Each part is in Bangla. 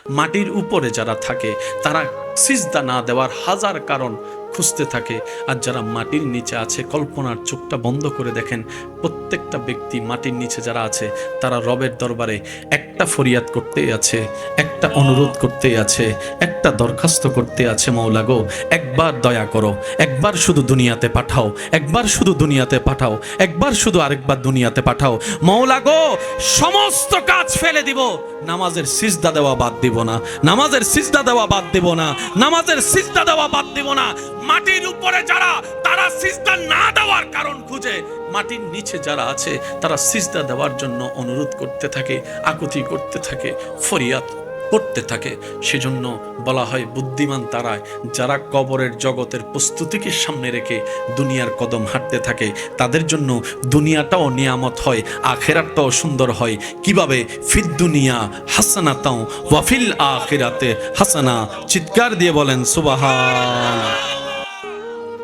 মাটির উপরে যারা থাকে তারা সিজদা না দেওয়ার হাজার কারণ খুঁজতে থাকে, আর যারা মাটির নিচে আছে কল্পনার চোখটা বন্ধ করে দেখেন, প্রত্যেকটা ব্যক্তি মাটির নিচে যারা আছে তারা রবের দরবারে একটা ফরিয়াদ করতেই আছে, একটা অনুরোধ করতেই আছে, একটা দরখাস্ত করতে আছে, মৌলা গো একবার দয়া করো, একবার শুধু দুনিয়াতে পাঠাও, একবার শুধু দুনিয়াতে পাঠাও, একবার শুধু আরেকবার দুনিয়াতে পাঠাও, মৌলা গো সমস্ত কাজ ফেলে দিব, নামাজের সিজদা দেওয়া বাদ দিব না, নামাজের সিজদা দেওয়া বাদ দিব না, নামাজের সিজদা দেওয়া বাদ দিব না। মাটির উপরে যারা তারা সিজদা না দেওয়ার কারণ খুঁজে, মাটির নিচে যারা আছে তারা সিজদা দেওয়ার জন্য অনুরোধ করতে থাকে, আকুতি করতে থাকে, ফরিয়াদ করতে থাকে। সেজন্য বলা হয় বুদ্ধিমান তারাই যারা কবরের জগতের প্রস্তুতিকে সামনে রেখে দুনিয়ার কদম হাঁটতে থাকে, তাদের জন্য দুনিয়াটাও নিয়ামত হয়, আখেরাতটাও সুন্দর হয়। কিভাবে? ফিদ দুনিয়া হাসানাতাও ওয়াফিল আখিরাতে হাসানা। চিৎকার দিয়ে বলেন সুবহান।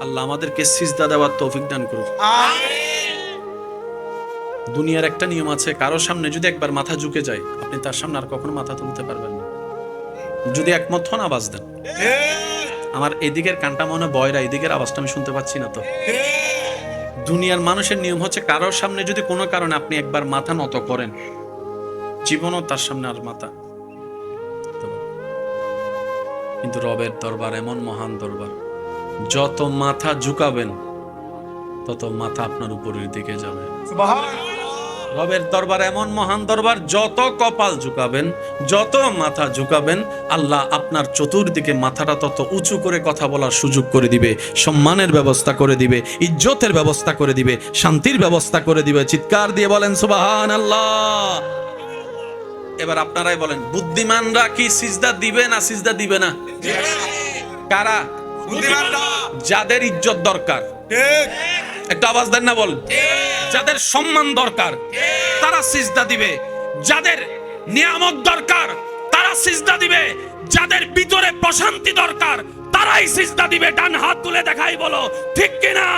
আল্লাহ আমাদেরকে সিজদা দেওয়ার তৌফিক দান করুন। দুনিয়ার একটা নিয়ম আছে, কারোর সামনে যদি একবার মাথা ঝুঁকে যায় আপনি তার সামনে আর কখনো মাথা তুলতে পারবেন না। যদি একমত হন আওয়াজ দেন। আমার এদিকের কানটা মনে বয়রা, এদিকের আওয়াজটা আমি শুনতে পাচ্ছি না তো। দুনিয়ার মানুষের নিয়ম হচ্ছে কারোর সামনে যদি কোনো কারণে আপনি একবার মাথা নত করেন, জীবনও তার সামনে আর মাথা। কিন্তু রবের দরবার এমন মহান দরবার, যত মাথা ঝুঁকাবেন তত মাথা আপনার উপরের দিকে যাবে। রবের দরবার এমন মহান দরবার, যত কপাল ঝুঁকাবেন, যত মাথা ঝুঁকাবেন, আল্লাহ আপনার চতুর্দিকে মাথাটা তত উঁচু করে কথা বলার সুযোগ করে দিবে, সম্মানের ব্যবস্থা করে দিবে, ইজ্জতের ব্যবস্থা করে দিবে, শান্তির ব্যবস্থা করে দিবে। চিৎকার দিয়ে বলেন সুবহানাল্লাহ। এবার আপনারাই বলেন, বুদ্ধিমানরা কি সিজদা দিবে না সিজদা দিবে না? কারা? বুদ্ধিমানরা। যাদের ইজ্জত দরকার, একটা আওয়াজ দেন না, বল। যাদের সম্মান দরকার তারা সিজদা দিবে, যাদের নিয়ামত দরকার তারা সিজদা দিবে, যাদের ভিতরে প্রশান্তি দরকার তারাই সিজদা দিবে। ডান হাত তুলে দেখাই, বলো ঠিক কিনা?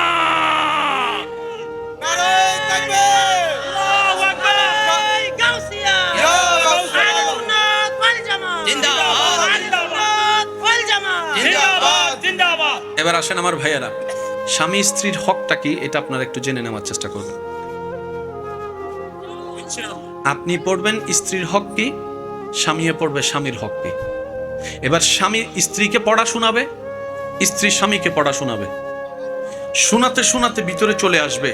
নারে তাকবীর, আল্লাহু আকবার, গাউসিয়া, আহলুন্নাত ওয়াল জামাত, জিন্দাবাদ, আহলুন্নাত ওয়াল জামাত, জিন্দাবাদ, জিন্দাবাদ। এবার আসেন আমার ভাইয়েরা, স্বামী স্ত্রীর হকটা কি এটা আপনারা একটু জেনে নেওয়ার চেষ্টা করবেন। আপনি পড়বেন স্ত্রীর হক কি, স্বামীও পড়বে স্বামীর হক কি। এবার স্বামী স্ত্রীকে পড়া শোনাবে, স্ত্রী স্বামীকে পড়া শোনাবে। শোনাতে শোনাতে ভিতরে চলে আসবে,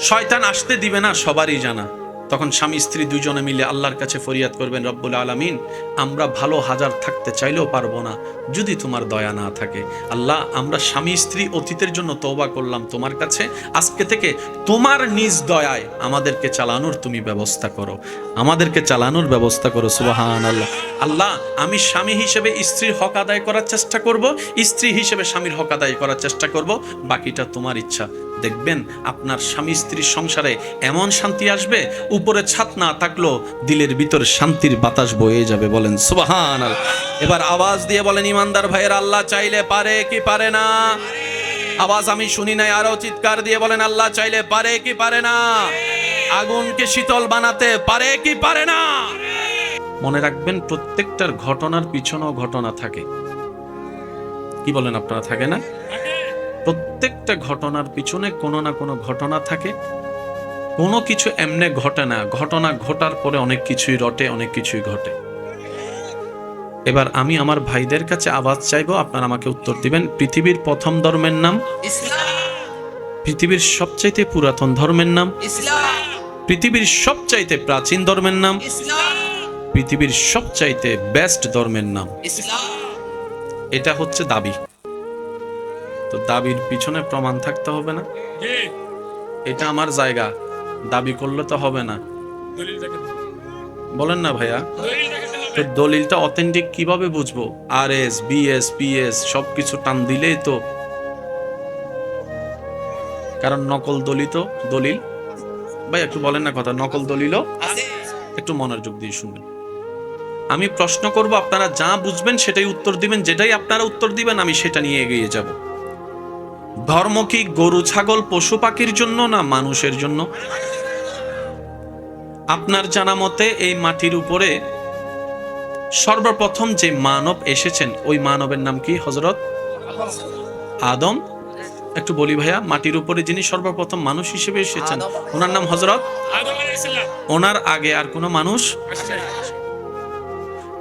শয়তান আসতে দিবে না, সবারই জানা। তখন স্বামী স্ত্রী দুইজনে মিলে আল্লাহর কাছে ফরিয়াদ করবেন, রব্বুল আলামিন আমরা ভালো হাজার থাকতে চাইলেও পারবো না যদি তোমার দয়া না থাকে। আল্লাহ আমরা স্বামী স্ত্রী অতীতের জন্য তওবা করলাম তোমার কাছে, আজকে থেকে তোমার নিজ দয়ায় আমাদেরকে চালানোর তুমি ব্যবস্থা করো, আমাদেরকে চালানোর ব্যবস্থা করো। সুবহানাল্লাহ। আল্লাহ আমি স্বামী হিসেবে স্ত্রীর হক আদায় করার চেষ্টা করব, স্ত্রী হিসেবে স্বামীর হক আদায় করার চেষ্টা করব, বাকিটা তোমার ইচ্ছা। দেখবেন আপনার স্বামী স্ত্রীর সংসারে এমন শান্তি আসবে, উপরে ছাদ না থাকলেও দিলের ভিতর শান্তির বাতাস বয়ে যাবে। বলেন সুবহানাল্লাহ। এবার আওয়াজ দিয়ে বলেন ইমানদার ভাইয়েরা, আল্লাহ চাইলে পারে কি পারে না? আওয়াজ আমি শুনি নাই, আরো চিৎকার দিয়ে বলেন আল্লাহ চাইলে পারে কি পারে না? আগুনকে শীতল বানাতে পারে কি পারে না? মনে রাখবেন প্রত্যেকটার ঘটনার পিছনেও ঘটনা থাকে। কি বলেন আপনারা, থাকে না? প্রত্যেকটা ঘটনার পিছনে কোনো না কোনো ঘটনা থাকে। কোনো কিছু এমনে ঘটে না, ঘটনা ঘটার পরে অনেক কিছুই রটে, অনেক কিছুই ঘটে। এবার আমি আমার ভাইদের কাছে আওয়াজ চাইবো, আপনারা আমাকে উত্তর দিবেন। পৃথিবীর প্রথম ধর্মের নাম ইসলাম। পৃথিবীর সবচাইতে পুরাতন ধর্মের নাম ইসলাম। পৃথিবীর সবচাইতে প্রাচীন ধর্মের নাম ইসলাম। পৃথিবীর সবচাইতে বেস্ট ধর্মের নাম ইসলাম। এটা হচ্ছে দাবি। তো দাবির পিছনে প্রমাণ থাকতে হবে না? এটা আমার জায়গা, দাবি করলে তো হবে না। বলেন না ভাইয়া? তো দলিলটা অথেন্টিক কিভাবে বুঝবো? আরএস, বিএস, পিএস সবকিছু টান দিলেই তো, কারণ নকল দলিত দলিল। ভাই একটু বলেন না কথা, নকল দলিলও একটু মনোযোগ দিয়ে শুনবেন। আমি প্রশ্ন করব, আপনারা যা বুঝবেন সেটাই উত্তর দিবেন, যেটাই আপনারা উত্তর দিবেন আমি সেটা নিয়ে এগিয়ে যাব। ধর্ম কি গরু ছাগল পশু পাখির জন্য না মানুষের জন্য? আপনার জানা মতে এই মাটির উপরে সর্বপ্রথম যে মানব এসেছেন ওই মানবের নাম কি? হযরত আদম। একটু বলি ভাইয়া, মাটির উপরে যিনি সর্বপ্রথম মানুষ হিসেবে এসেছেন ওনার নাম হযরত আদম আলাইহিস সালাম। ওনার আগে আর কোনো মানুষ?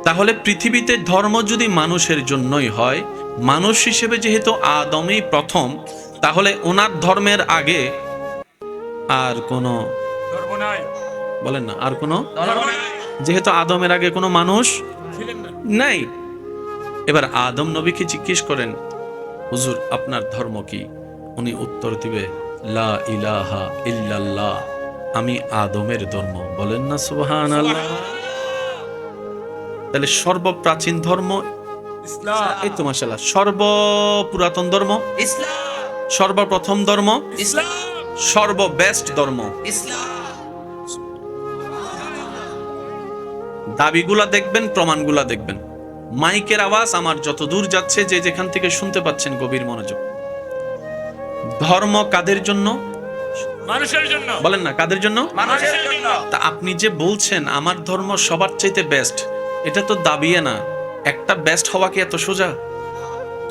তাহলে পৃথিবীতে ধর্ম যদি মানুষের জন্যই হয়, মানুষ হিসেবে যেহেতু আদমই প্রথম, তাহলে ওনার ধর্মের আগে আর কোনো ধর্ম নাই। বলেন না, আর কোনো ধর্ম নাই, যেহেতু আদমের আগে কোনো মানুষ নাই। এবার আদম নবীকে জিজ্ঞেস করেন, হুজুর আপনার ধর্ম কি? উনি উত্তর দিবে, লা ইলাহা ইল্লাল্লাহ, আমি আদমের ধর্ম। বলেন না সুবহানাল্লাহ। তাহলে সর্বপ্রাচীন ধর্ম ইসলাম, এই তো মাশাআল্লাহ। সর্বপুরাতন ধর্ম ইসলাম, সর্বপ্রথম ধর্ম ইসলাম, সর্ববেস্ট ধর্ম ইসলাম। দাবিগুলা দেখবেন, প্রমাণগুলা দেখবেন। মাইকের আওয়াজ আমার যত দূর যাচ্ছে, যে যেখান থেকে শুনতে পাচ্ছেন গভীর মনোযোগ। ধর্ম কাদের জন্য? মানুষের জন্য। বলেন না, কাদের জন্য? মানুষের জন্য। তা আপনি যে বলছেন আমার ধর্ম সবার চাইতে বেস্ট, এটা তো দাবিয়ে না। একটা বেস্ট হওয়া কি এত সোজা?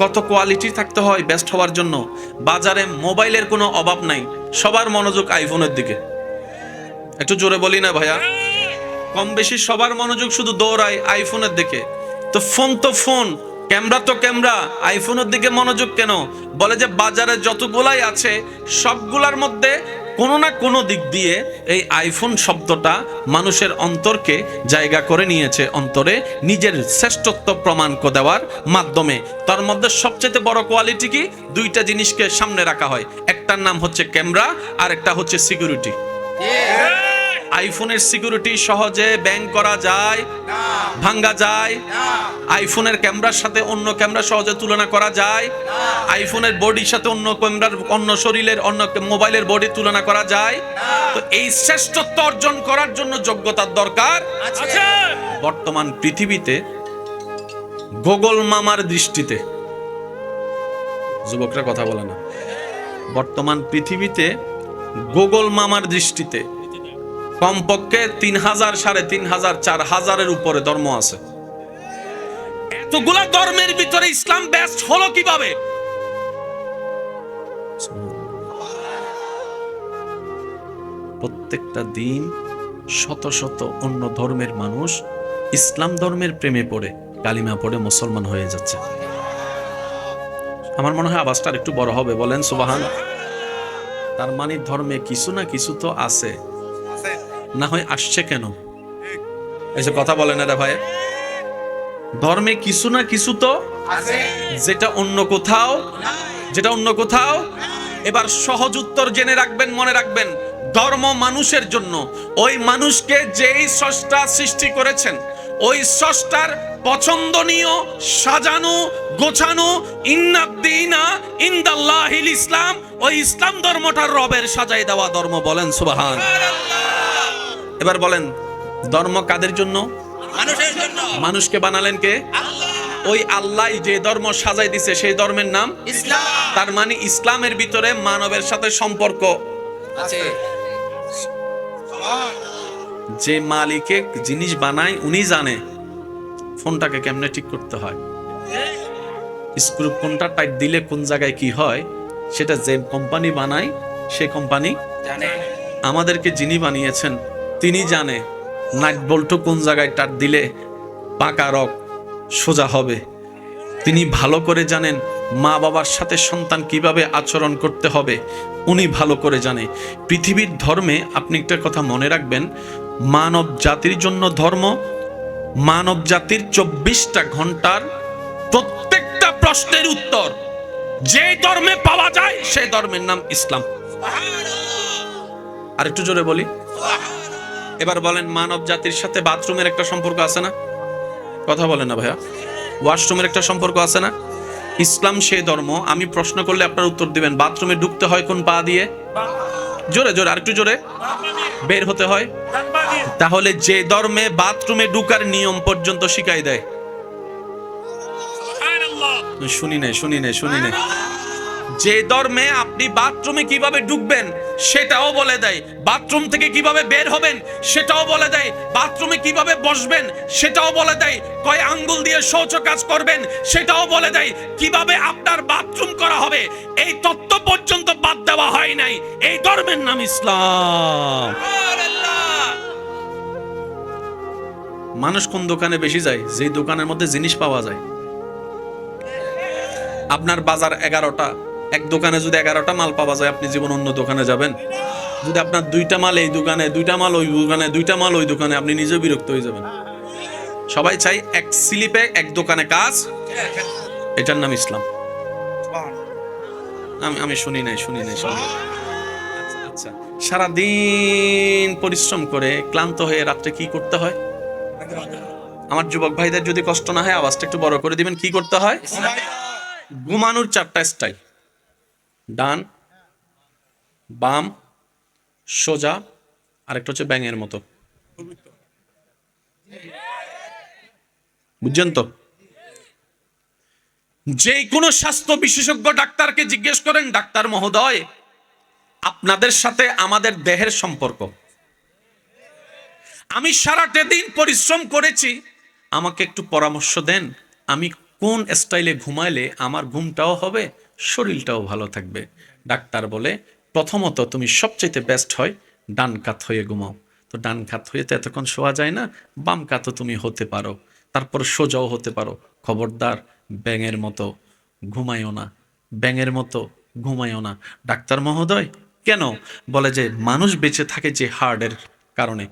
কত কোয়ালিটি থাকতে হয় বেস্ট হওয়ার জন্য। বাজারে মোবাইলের কোনো অভাব নাই, সবার মনোযোগ আইফোনের দিকে। একটু জোরে বলি না ভাইয়া? কম বেশি সবার মনোযোগ শুধু দৌড়ায় আইফোনের দিকে। তো ফোন, ক্যামেরা তো ক্যামেরা, আইফোনের দিকে মনোযোগ কেন? বলে যে বাজারে যতগুলাই আছে সবগুলার মধ্যে কোনো না কোনো দিক দিয়ে এই আইফোন শব্দটা মানুষের অন্তরকে জায়গা করে নিয়েছে, অন্তরে নিজের শ্রেষ্ঠত্ব প্রমাণ দেওয়ার মাধ্যমে। তার মধ্যে সবচেয়ে বড় কোয়ালিটি কি? দুইটা জিনিসকে সামনে রাখা হয়, একটার নাম হচ্ছে ক্যামেরা আর একটা হচ্ছে সিকিউরিটি। আইফোনের সিকিউরিটি সহজে ব্যাং করা যায় না, ভাঙা যায় না। আইফোনের ক্যামেরার সাথে অন্য ক্যামেরা সহজে তুলনা করা যায় না। আইফোনের বডির সাথে অন্য ক্যামেরার, অন্য শরীরের, অন্য মোবাইলের বডি তুলনা করা যায় না। তো এই শ্রেষ্ঠত্ব অর্জন করার জন্য যোগ্যতার দরকার আছে। বর্তমান পৃথিবীতে গুগল মামার দৃষ্টিতে, যুবকরা কথা বলে না, বর্তমান পৃথিবীতে গুগল মামার দৃষ্টিতে কমপক্ষে 3000, 3500, 4000-এর উপরে ধর্ম আছে। এতগুলা ধর্মের ভিতরে ইসলাম বেস্ট হলো কিভাবে? প্রত্যেকটা দিন শত শত অন্য ধর্মের মানুষ ইসলাম ধর্মের প্রেমে পড়ে, কালিমা পড়ে মুসলমান হয়ে যাচ্ছে। আমার মনে হয় আওয়াজটা একটু বড় হবে, বলেন সুবহানাল্লাহ। তার মানে ধর্মে কিছু না কিছু তো আছে, না হয় আসছে কেন? এসে কথা বলে না রে ভাই। ধর্মে কিছু না কিছু তো আছে, যেটা অন্য কোথাও, যেটা অন্য কোথাও। এবার সহজ উত্তর জেনে রাখবেন, মনে রাখবেন, ধর্ম মানুষের জন্য। ওই মানুষকে যেই স্রষ্টা সৃষ্টি করেছেন, ওই স্রষ্টার পছন্দনীয়, সাজানো, গোছানো, ইন্নাদ্দীনা ইনদাল্লাহিল ইসলাম, ওই ইসলাম ধর্মটা রবের সাজাই দেওয়া ধর্ম। বলেন সুবহানাল্লাহ। এবার বলেন, ধর্ম কাদের জন্য? মানুষের জন্য। মানুষকে বানালেন কে? আল্লাহ। ওই আল্লাহ যে ধর্ম সাজাই দিছে সেই ধর্মের নাম ইসলাম। তার মানে ইসলামের ভিতরে মানবের সাথে সম্পর্ক আছে। যে মালিকে জিনিস বানায় উনি জানে ফোনটাকে কেমনে ঠিক করতে হয়, স্ক্রু কোনটা টাইট দিলে কোন জায়গায় কি হয়, সেটা যে কোম্পানি বানায় সে কোম্পানি জানে। আমাদেরকে যিনি বানিয়েছেন তিনি জানে নাট বল্টু কোন জায়গায় টাট দিলে পাকা রক সোজা হবে। তিনি ভালো করে জানেন মা বাবার সাথে সন্তান কিভাবে আচরণ করতে হবে, উনি ভালো করে জানে। পৃথিবীর ধর্মে আপনি একটা কথা মনে রাখবেন, মানব জাতির জন্য ধর্ম, মানব জাতির 24টা ঘন্টার প্রত্যেকটা প্রশ্নের উত্তর যে ধর্মে পাওয়া যায় সেই ধর্মের নাম ইসলাম। আর একটু জোরে বলি। এবার বলেন, মানব জাতির সাথে বাথরুমের একটা সম্পর্ক আছে না? কথা বলেন না ভাইয়া। ওয়াশরুমের একটা সম্পর্ক আছে না? ইসলাম সেই ধর্ম, আমি প্রশ্ন করলে আপনার উত্তর দিবেন, বাথরুমে ঢুকতে হয় কোন পা দিয়ে? জোরে জোরে, আরেকটু জোরে। বের হতে হয়? তাহলে যে ধর্মে বাথরুমে ঢুকার নিয়ম পর্যন্ত শিখাই দেয়, শুনি নাই। যে ধর্মে আপনি বাথরুমে কিভাবে ঢুকবেন সেটাও বলে দেয়, বাথরুম থেকে কিভাবে বের হবেন সেটাও বলে দেয়, বাথরুমে কিভাবে বসবেন সেটাও বলে দেয়, কয় আঙ্গুল দিয়ে শৌচ কাজ করবেন সেটাও বলে দেয়, কিভাবে আপনার বাথরুম করা হবে এই তত্ত্ব পর্যন্ত বাদ দেওয়া হয় নাই। এই ধর্মের নাম ইসলাম। মানুষ কোন দোকানে বেশি যায়? যে দোকানের মধ্যে জিনিস পাওয়া যায়। আপনার বাজার 11টা, এক দোকানে যদি 11টা মাল পাওয়া যায়, আপনি জীবন অন্য দোকানে যাবেন? যদি আপনার 2টা মাল এই দোকানে, 2টা মাল ওই দোকানে, 2টা মাল ওই দোকানে, আপনি নিজেও বিরক্ত হয়ে যাবেন। সবাই চাই এক স্লিপে এক দোকানে কাজ, এটার নাম ইসলাম। আমি শুনি নাই। আচ্ছা, সারাদিন পরিশ্রম করে ক্লান্ত হয়ে রাত্রে কি করতে হয়? আমার যুবক ভাইদের যদি কষ্ট না হয় আওয়াজটা একটু বড় করে দিবেন। কি করতে হয়? ঘুমানোর 4টা স্টাইল: ডান, বাম, সোজা, আরেকটা হচ্ছে ব্যাঙের মতো। বুঝছেন তো? যে কোনো স্বাস্থ্য বিশেষজ্ঞ ডাক্তারকে জিজ্ঞেস করেন, ডাক্তার মহোদয় আপনাদের সাথে আমাদের দেহের সম্পর্ক, আমি সারাটা দিন পরিশ্রম করেছি, আমাকে একটু পরামর্শ দেন আমি কোন স্টাইলে ঘুমাইলে আমার ঘুমটাও হবে, শরীরটাও ভালো থাকবে। ডাক্তার বলে প্রথমত তুমি সবচেয়ে বেস্ট হয় ডান কাত হয়ে ঘুমাও। তো ডান কাত হয়ে তো এতক্ষণ শোয়া যায় না, বাম কাতও তুমি হতে পারো, তারপর সোজাও হতে পারো। খবরদার ব্যাঙের মতো ঘুমাইও না, ব্যাঙের মতো ঘুমাইও না। ডাক্তার মহোদয় কেন? বলে যে মানুষ বেঁচে থাকে যে হার্টের কারণে।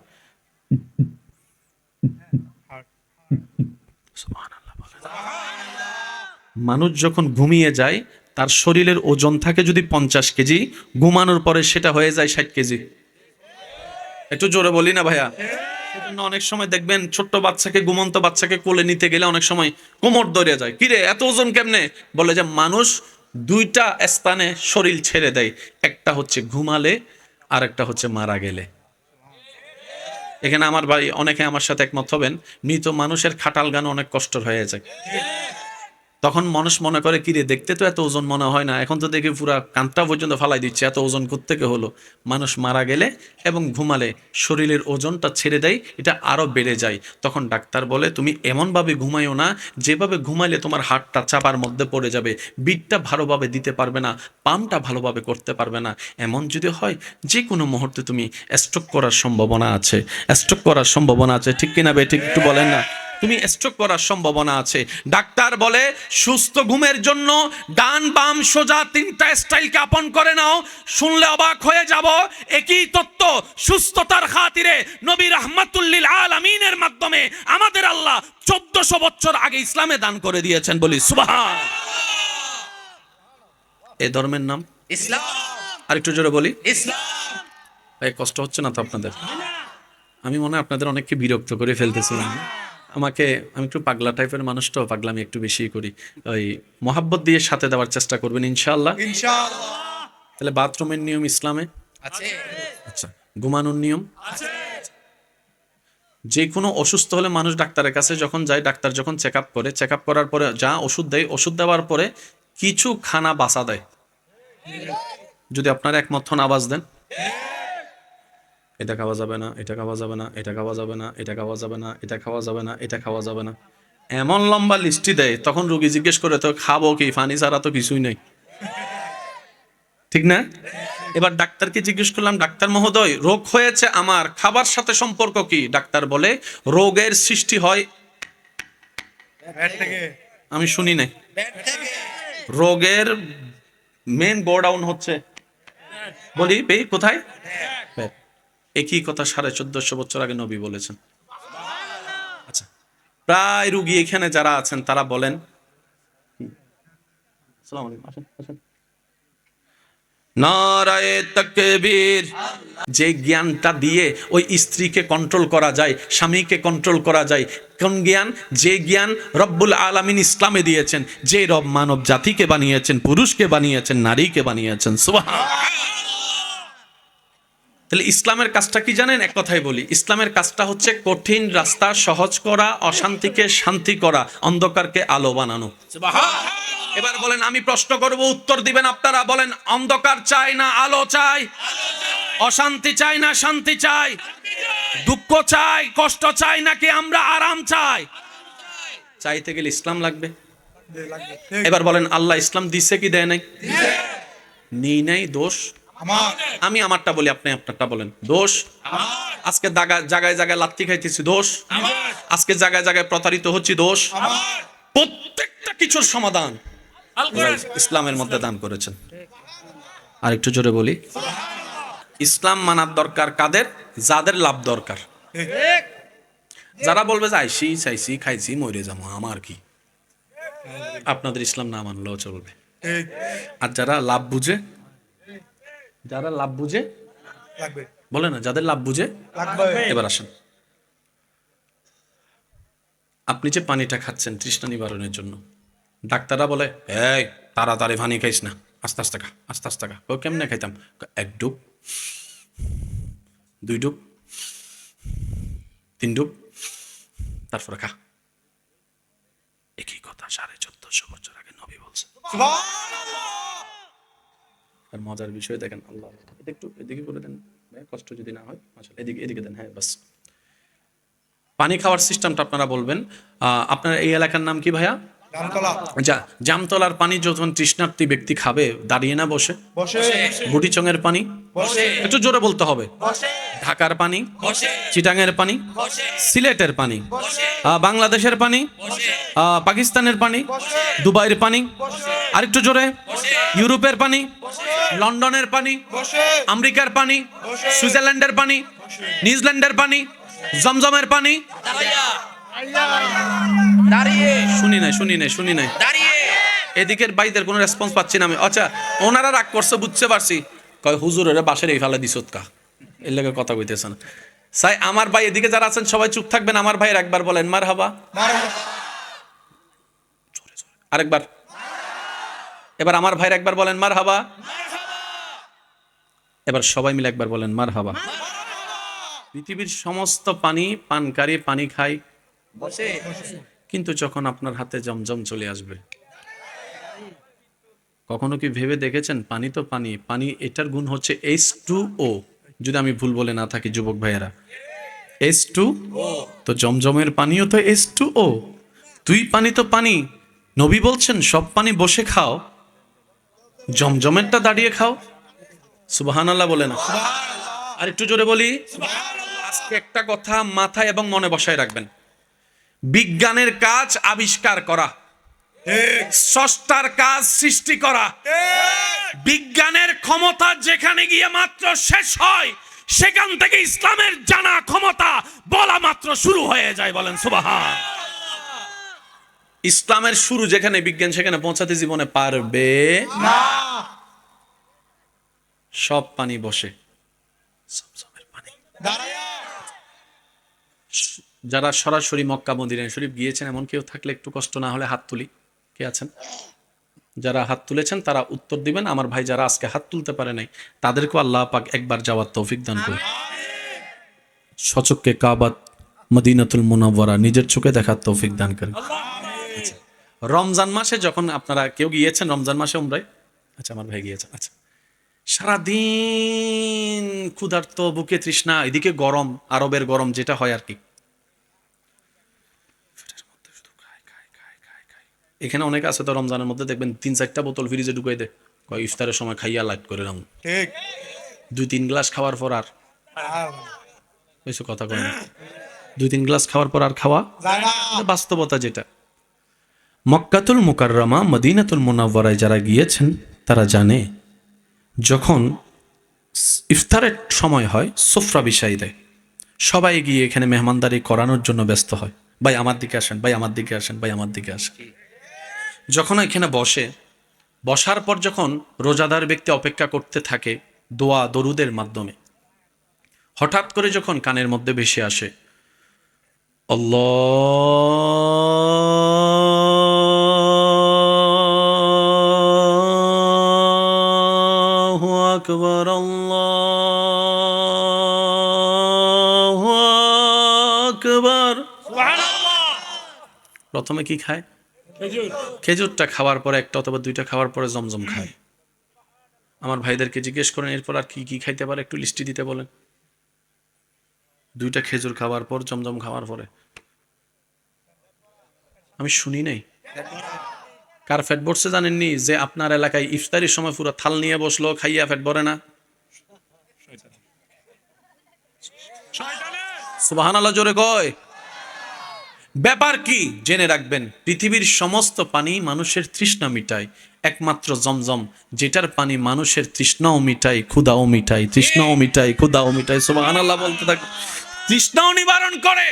মানুষ যখন ঘুমিয়ে যায় তার শরীরের ওজন থাকে যদি 50 কেজি, ঘুমানোর পরে সেটা হয়ে যায় 60 কেজি। একটু জোরে বলি না ভাইয়া? সেজন্য অনেক সময় দেখবেন ছোট্ট বাচ্চাকে, ঘুমন্ত বাচ্চাকে কোলে নিতে গেলে অনেক সময় কোমর ধরে যায়। কিরে এত ওজন কেমনে? বলে যে মানুষ 2টা স্থানে শরীর ছেড়ে দেয়, একটা হচ্ছে ঘুমালে আর একটা হচ্ছে মারা গেলে। এখানে আমার ভাই অনেকে আমার সাথে একমত হবেন, মৃত মানুষের খাটাল গান অনেক কষ্টের হয়ে যায়। তখন মানুষ মনে করে কিরে দেখতে তো এত ওজন মনে হয় না, এখন তো দেখি পুরা কাঁধটা পর্যন্ত ফালাই দিচ্ছে, এত ওজন কোত্থেকে হলো? মানুষ মারা গেলে এবং ঘুমালে শরীরের ওজনটা ছেড়ে দেয়, এটা আরো বেড়ে যায়। তখন ডাক্তার বলে তুমি এমনভাবে ঘুমাইও না যেভাবে ঘুমাইলে তোমার হাতটা চাপার মধ্যে পড়ে যাবে, বিটটা ভালোভাবে দিতে পারবে না, পাম্পটা ভালোভাবে করতে পারবে না। এমন যদি হয় যে কোনো মুহূর্তে তুমি স্ট্রোক করার সম্ভাবনা আছে, স্ট্রোক করার সম্ভাবনা আছে। ঠিক কিনা বে ঠিক একটু বলেন না? তুমি স্ট্রোক করার সম্ভাবনা আছে। ডাক্তার বলে সুস্থ ঘুমের জন্য ডান বাম সোজা 3টা স্টাইলকে আপন করে নাও। শুনলে অবাক হয়ে যাব, একই তত্ত্ব সুস্থতার খাতিরে নবী রাহমাতুল লিল আলামিনের মাধ্যমে আমাদের আল্লাহ 1400 বছর আগে ইসলামে দান করে দিয়েছেন। বলি সুবহান। এই ধর্মের নাম ইসলাম। আর একটু জোরে বলি ইসলাম। ভাই কষ্ট হচ্ছে না তো আপনাদের? আমি মনে হয় আপনাদের অনেককে বিরক্ত করে ফেলতেছিলাম। আমি একটু পাগলা টাইপের মানুষ, তো পাগলামি একটু বেশি করি। ওই মোহাব্বত দিয়ে সাথে দেওয়ার চেষ্টা করবেন ইনশাআল্লাহ। তাহলে বাথরুমের নিয়ম ইসলামে আছে। আচ্ছা, ঘুমানোর নিয়ম আছে। যে কোনো অসুস্থ হলে মানুষ ডাক্তারের কাছে যখন যায়, ডাক্তার যখন চেক আপ করে, চেক আপ করার পরে যা ওষুধ দেয়, ওষুধ দেওয়ার পরে কিছু খানা বাসা দেয়। যদি আপনারা একমত হন আওয়াজ দেন। এটা খাওয়া যাবে না, এটা খাওয়া যাবে না, এটা খাওয়া যাবে না, এটা খাওয়া যাবে না, এটা খাওয়া যাবে না, এটা খাওয়া যাবে না, এমন লম্বা লিস্টই দেয়। তখন রোগী জিজ্ঞেস করে তো খাবো কি? পানি ছাড়া তো কিছুই নেই, ঠিক না? এবার ডাক্তারকে জিজ্ঞেস করলাম, ডাক্তার মহোদয় রোগ হয়েছে আমার, খাবার সাথে সম্পর্ক কি? ডাক্তার বলে রোগের সৃষ্টি হয়, আমি শুনি নাই, রোগের মেন গোডাউন হচ্ছে, বলি কোথায়? একই কথা 1450 বছর আগে নবী বলেছেন। আচ্ছা, প্রায় রুগী এখানে যারা আছেন তারা বলেন, আসসালামু আলাইকুম, আসেন আসেন। নারায়ে তাকবীর। যে জ্ঞানটা দিয়ে ওই স্ত্রীকে কন্ট্রোল করা যায়, স্বামীকে কন্ট্রোল করা যায়, কোন জ্ঞান? যে জ্ঞান রব্বুল আলামিন ইসলামে দিয়েছেন। যে রব মানব জাতিকে বানিয়েছেন, পুরুষকে বানিয়েছেন, নারীকে বানিয়েছেন। সুবহানাল্লাহ। তাহলে ইসলামের কাজটা কি জানেন? এক কথাই বলি, ইসলামের কাজটা হচ্ছে কঠিন রাস্তা সহজ করা, অশান্তিকে শান্তি করা, অন্ধকারকে আলো বানানো। সুবহানাল্লাহ। এবার বলেন, আমি প্রশ্ন করব, উত্তর দিবেন আপনারা। বলেন, অন্ধকার চাই না আলো চাই? অশান্তি চাই না শান্তি চাই? দুঃখ চাই, কষ্ট চাই, নাকি আমরা আরাম চাই? চাইতে গেলে ইসলাম লাগবে। এবার বলেন, আল্লাহ ইসলাম দিছে কি দেয় নাই? নেই নাই, দোষ আমি আমারটা বলি, আপনি আপনারটা বলেন। দোষ আজকে জায়গায় জায়গায় লাত্তি খাইতেছি, দোষ আজকে জায়গায় জায়গায় প্রতারিত হচ্ছি, দোষ প্রত্যেকটা কিছুর সমাধান ইসলামের মধ্যে দান করেছেন। আর একটু জোরে বলি, ইসলাম মানার দরকার কাদের? যাদের লাভ দরকার। যারা বলবে যে আইসি চাইছি খাইছি মরে যাবো, আমার কি, আপনাদের ইসলাম না মানলেও চলবে। আর যারা লাভ বুঝে, যারা লাভ বুঝে বলে না, যাদের লাভ বুঝে। এবার আসেন, আপনি যে পানিটা খাচ্ছেন তৃষ্ণা নিবারণের জন্য, ডাক্তাররা বলে এই তাড়াতাড়ি পানি খাইস না, আস্তে আস্তে খা, আস্তে আস্তে খা। কেমনে খাইতাম? এক ডুব, দুই ডুব, তিন ডুব, তারপরে খা। একই কথা 1450 বছর আগে নবী বলছেন। আর মজার বিষয় দেখেন, আল্লাহ এটা একটু এদিকে করে দেন ভাই, কষ্ট যদি না হয়। আসলে এদিকে এদিকে দেন, হ্যাঁ বাস। পানি খাওয়ার সিস্টেমটা আপনারা বলবেন। আপনার এই এলাকার নাম কি ভাইয়া? জামতলার পানি যখন তৃষ্ণার্তী ব্যক্তি খাবে, দাঁড়িয়ে না বসে? বুটিচংয়ের পানি একটু জোরে বলতে হবে। ঢাকার পানি, চিটাঙের পানি, সিলেটের পানি, বাংলাদেশের পানি, পাকিস্তানের পানি, দুবাইয়ের পানি, আরেকটু জোরে, ইউরোপের পানি, লন্ডনের পানি, আমেরিকার পানি, সুইজারল্যান্ডের পানি, নিউজিল্যান্ডের পানি, জমজমের পানি। শুনি নাই এদিকের বাইদের কোনো রেসপন্স পাচ্ছি না আমি। আচ্ছা, ওনারা রাগ করছে, বুঝতে পারছি। কয় হুজুরের বাসের এই ফেলা দিছত কা, এর লাগে কথা কইতেছেন। সাই আমার ভাই এদিকে যারা আছেন সবাই চুপ থাকবেন। আমার ভাইয়ের একবার বলেন মারহাবা। আরেকবার, এবার আমার ভাইয়ের একবার বলেন মারহাবা। এবার সবাই মিলে একবার বলেন মারহাবা। পৃথিবীর সমস্ত পানি পানকারী পানি খায় বসে, কিন্তু যখন আপনার হাতে জমজম চলে আসবে, কখনো কি ভেবে দেখেছেন? পানি তো পানি, পানি এটার গুণ হচ্ছে H2O, যদি আমি ভুল বলে না থাকি যুবক ভাইয়েরা, H2O। তো জমজমের পানিও তো H2O। দুই পানি তো পানি। নবী বলছেন সব পানি বসে খাও, জমজমেরটা দাঁড়িয়ে খাও। সুবহানাল্লাহ বলে না? আর একটু জোরে বলি। আজকে একটা কথা মাথায় এবং মনে বসায় রাখবেন, বিজ্ঞানের কাজ আবিষ্কার করা, স্রষ্টার কাজ সৃষ্টি করা। বিজ্ঞানের ক্ষমতা যেখানে গিয়ে মাত্র শেষ হয়, সেখান থেকে ইসলামের জানা ক্ষমতা বলা মাত্র শুরু হয়ে যায়। বলেন সুবহান। ইসলামের শুরু যেখানে, বিজ্ঞান সেখানে পৌঁছাতে জীবনে পারবে না। সব পানি বসে, যারা সরাসরি মক্কা মদিনা শরীফ গিয়েছেন এমন কেউ থাকলে একটু কষ্ট না হলে হাত তুলি। কে আছেন? যারা হাত তুলেছেন তারা উত্তর দিবেন। আমার ভাই যারা আজকে হাত তুলতে পারে নাই, তাদেরকেও আল্লাহ পাক একবার যাওয়ার তৌফিক দান করুন। সচক্ষে কাবাত মদিনাতুল মুনাওয়ারা নিজের চোখে দেখার তৌফিক দান করেন। আচ্ছা, রমজান মাসে যখন আপনারা কেউ গিয়েছেন রমজান মাসে উমরায়? আচ্ছা, আমার ভাই গিয়েছেন। আচ্ছা, সারাদিন ক্ষুধার্ত, বুকে তৃষ্ণা, এদিকে গরম, আরবের গরম যেটা হয় আর কি। এখানে অনেক আছে তো রমজানের মধ্যে দেখবেন 3-4টা বোতল ফ্রিজে ঢুকাই দেয়, ইফতারের সময় খাইয়া লাইট করে নাম, ঠিক 2-3 গ্লাস খাওয়ার পর আর কিছু কথা কয় না। 2-3 গ্লাস খাওয়ার পর আর খাওয়া বাস্তবতা যেটা। মক্কাতুল মুকাররমা মদিনাতুল মুনাওয়ারায় যারা গিয়েছেন তারা জানে, যখন ইফতারের সময় হয় সুফরা বিছাই দেয়, সবাই গিয়ে এখানে মেহমানদারি করানোর জন্য ব্যস্ত হয়। ভাই আমার দিকে আসেন, ভাই আমার দিকে আসেন, ভাই আমার দিকে আসেন। যখন এখানে বসে, বসার পর যখন রোজাদার ব্যক্তি অপেক্ষা করতে থাকে দোয়া দরুদের মাধ্যমে, হঠাৎ করে যখন কানের মধ্যে ভেসে আসে আল্লাহু আকবার, আল্লাহু আকবার, সুবহানাল্লাহ। প্রথমে কি খায়? খেজুরটা খাওয়ার পরে একটা অথবা দুইটা খাওয়ার পরে জমজম খায়। আমার ভাইদেরকে জিজ্ঞেস করেন এরপর আর কি কি খাইতে পারে, একটু লিস্টি দিতে বলেন। দুইটা খেজুর খাওয়ার পর, জমজম খাওয়ার পরে। আমি শুনি নাই। কার ফ্যাট ভরছে জানেননি? যে আপনার এলাকায় ইফতারির সময় পুরো থাল নিয়ে বসলো, খাইয়া ফ্যাট ভরে না। সুবহানাল্লাহ জোরে কয়। ব্যাপার কি জেনে রাখবেন, পৃথিবীর সমস্ত পানি মানুষের তৃষ্ণা মিটায়, একমাত্র জমজম যেটার পানি মানুষের তৃষ্ণাও মিটায়, ক্ষুধাও মিটায়, তৃষ্ণাও মিটায়, ক্ষুধাও মিটায়। সুবহানাল্লাহ বলতে থাক। তৃষ্ণাও নিবারণ করে,